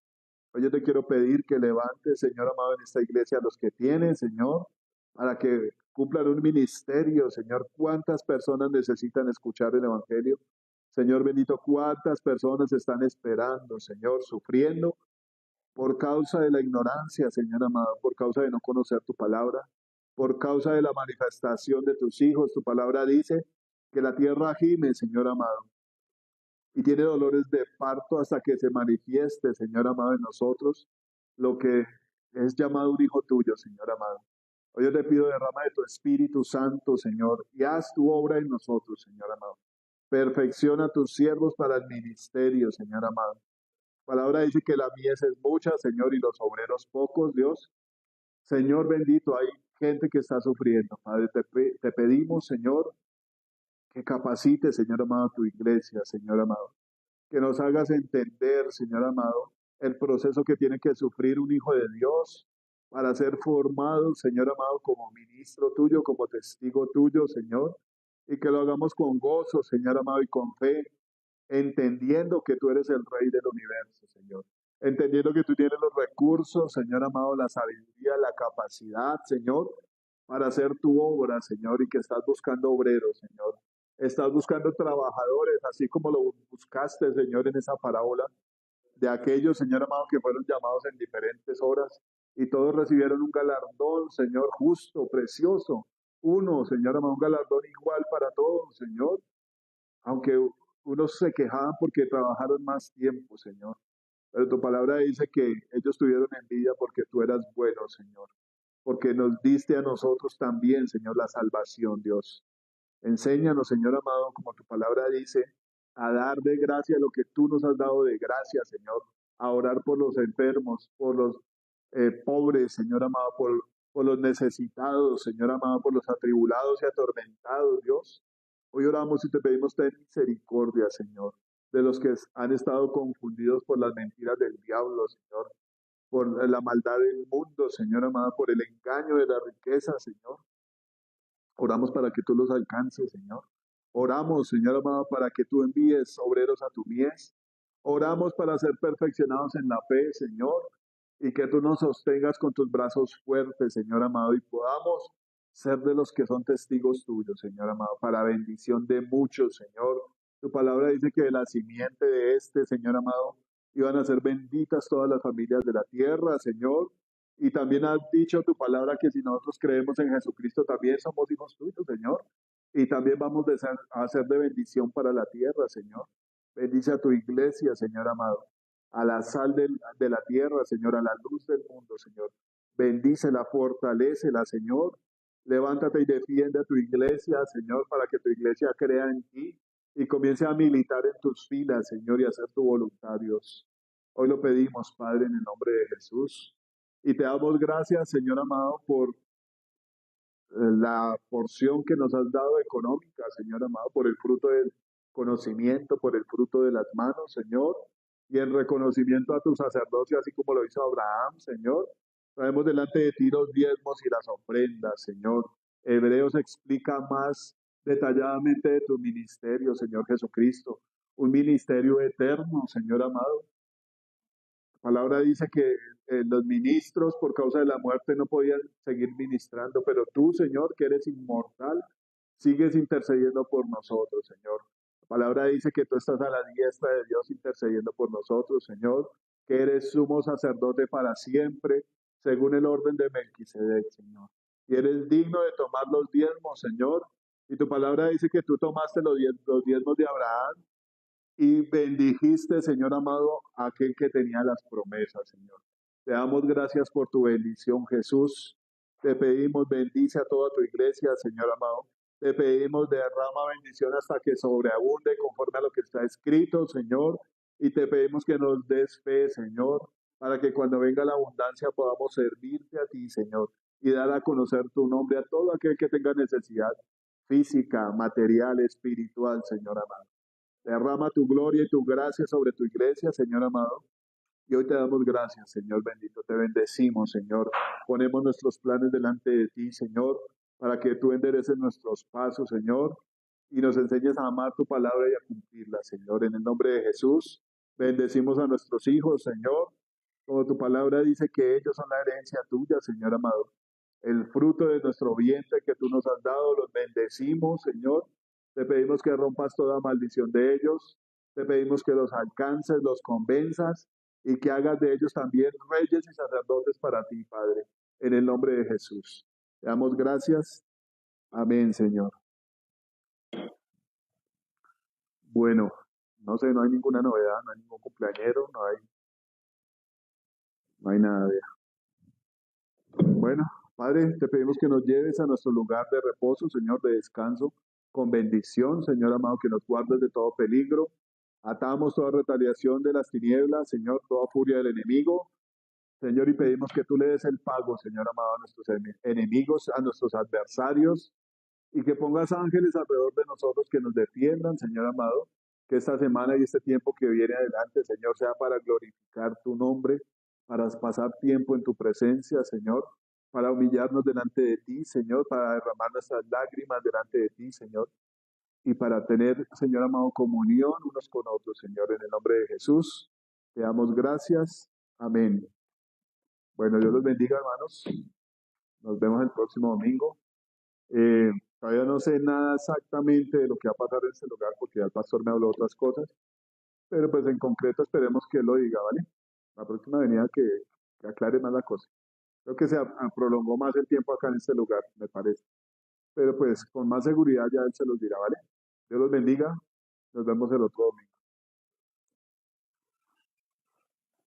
Hoy yo te quiero pedir que levantes, Señor amado, en esta iglesia a los que tienen, Señor, para que cumplan un ministerio, Señor. ¿Cuántas personas necesitan escuchar el Evangelio? Señor bendito, ¿cuántas personas están esperando, Señor, sufriendo por causa de la ignorancia, Señor amado, por causa de no conocer tu palabra, por causa de la manifestación de tus hijos? Tu palabra dice que la tierra gime, Señor amado, y tiene dolores de parto hasta que se manifieste, Señor amado, en nosotros lo que es llamado un hijo tuyo, Señor amado. Hoy yo te pido, derrama de tu Espíritu Santo, Señor, y haz tu obra en nosotros, Señor amado. Perfecciona a tus siervos para el ministerio, Señor amado. La palabra dice que la mies es mucha, Señor, y los obreros pocos, Dios. Señor bendito, hay gente que está sufriendo. Padre, te pedimos, Señor, que capacite, Señor amado, tu iglesia, Señor amado, que nos hagas entender, Señor amado, el proceso que tiene que sufrir un hijo de Dios para ser formado, Señor amado, como ministro tuyo, como testigo tuyo, Señor, y que lo hagamos con gozo, Señor amado, y con fe, entendiendo que tú eres el Rey del universo, Señor. Entendiendo que tú tienes los recursos, Señor amado, la sabiduría, la capacidad, Señor, para hacer tu obra, Señor, y que estás buscando obreros, Señor. Estás buscando trabajadores, así como lo buscaste, Señor, en esa parábola de aquellos, Señor amado, que fueron llamados en diferentes horas y todos recibieron un galardón, Señor, justo, precioso. Uno, Señor amado, un galardón igual para todos, Señor, aunque unos se quejaban porque trabajaron más tiempo, Señor. Pero tu palabra dice que ellos tuvieron envidia porque tú eras bueno, Señor, porque nos diste a nosotros también, Señor, la salvación, Dios. Enséñanos, Señor amado, como tu palabra dice, a dar de gracia lo que tú nos has dado de gracia, Señor, a orar por los enfermos, por los pobres, Señor amado, por los necesitados, Señor amado, por los atribulados y atormentados, Dios. Hoy oramos y te pedimos ten misericordia, Señor, de los que han estado confundidos por las mentiras del diablo, Señor, por la maldad del mundo, Señor amado, por el engaño de la riqueza, Señor. Oramos para que tú los alcances, Señor. Oramos, Señor amado, para que tú envíes obreros a tu mies. Oramos para ser perfeccionados en la fe, Señor, y que tú nos sostengas con tus brazos fuertes, Señor amado, y podamos ser de los que son testigos tuyos, Señor amado, para bendición de muchos, Señor. Tu palabra dice que de la simiente de este, Señor amado, iban a ser benditas todas las familias de la tierra, Señor. Y también has dicho tu palabra que si nosotros creemos en Jesucristo, también somos hijos tuyos, Señor. Y también vamos a ser de bendición para la tierra, Señor. Bendice a tu iglesia, Señor amado, a la sal de la tierra, Señor, a la luz del mundo, Señor. Bendícela, fortalécela, Señor. Levántate y defiende a tu iglesia, Señor, para que tu iglesia crea en ti y comience a militar en tus filas, Señor, y a hacer tu voluntad, Dios. Hoy lo pedimos, Padre, en el nombre de Jesús. Y te damos gracias, Señor amado, por la porción que nos has dado económica, Señor amado, por el fruto del conocimiento, por el fruto de las manos, Señor, y en reconocimiento a tu sacerdocio, así como lo hizo Abraham, Señor. Traemos delante de ti los diezmos y las ofrendas, Señor. Hebreos explica más detalladamente de tu ministerio, Señor Jesucristo. un ministerio eterno, Señor amado. La palabra dice que los ministros por causa de la muerte no podían seguir ministrando, pero tú, Señor, que eres inmortal, sigues intercediendo por nosotros, Señor. La palabra dice que tú estás a la diestra de Dios intercediendo por nosotros, Señor, que eres sumo sacerdote para siempre, según el orden de Melquisedec, Señor. Y eres digno de tomar los diezmos, Señor. Y tu palabra dice que tú tomaste los diezmos de Abraham y bendijiste, Señor amado, a aquel que tenía las promesas, Señor. Te damos gracias por tu bendición, Jesús. Te pedimos, bendice a toda tu iglesia, Señor amado. Te pedimos, derrama bendición hasta que sobreabunde conforme a lo que está escrito, Señor. Y te pedimos que nos des fe, Señor, para que cuando venga la abundancia podamos servirte a ti, Señor, y dar a conocer tu nombre a todo aquel que tenga necesidad física, material, espiritual, Señor amado. Derrama tu gloria y tu gracia sobre tu iglesia, Señor amado. Y hoy te damos gracias, Señor bendito. Te bendecimos, Señor. Ponemos nuestros planes delante de ti, Señor, para que tú endereces nuestros pasos, Señor, y nos enseñes a amar tu palabra y a cumplirla, Señor. En el nombre de Jesús, bendecimos a nuestros hijos, Señor. Como tu palabra dice que ellos son la herencia tuya, Señor amado. El fruto de nuestro vientre que tú nos has dado, los bendecimos, Señor. Te pedimos que rompas toda maldición de ellos. Te pedimos que los alcances, los convenzas y que hagas de ellos también reyes y sacerdotes para ti, Padre. En el nombre de Jesús. Te damos gracias. Amén, Señor. Bueno, no sé, no hay ninguna novedad, no hay ningún cumpleañero, no hay nada de Bueno, Padre, te pedimos que nos lleves a nuestro lugar de reposo, Señor, de descanso, con bendición, Señor amado, que nos guardes de todo peligro. Atamos toda retaliación de las tinieblas, Señor, toda furia del enemigo, Señor, y pedimos que tú le des el pago, Señor amado, a nuestros enemigos, a nuestros adversarios, y que pongas ángeles alrededor de nosotros que nos defiendan, Señor amado, que esta semana y este tiempo que viene adelante, Señor, sea para glorificar tu nombre, para pasar tiempo en tu presencia, Señor, para humillarnos delante de ti, Señor, para derramar nuestras lágrimas delante de ti, Señor, y para tener, Señor amado, comunión unos con otros, Señor, en el nombre de Jesús. Te damos gracias. Amén. Bueno, Dios los bendiga, hermanos. Nos vemos el próximo domingo. Todavía no sé nada exactamente de lo que va a pasar en este lugar porque ya el pastor me habló de otras cosas, pero pues en concreto esperemos que él lo diga, ¿vale? La próxima venida que aclare más la cosa. Creo que prolongó más el tiempo acá en este lugar, me parece. Pero pues con más seguridad ya él se los dirá, ¿vale? Dios los bendiga. Nos vemos el otro domingo.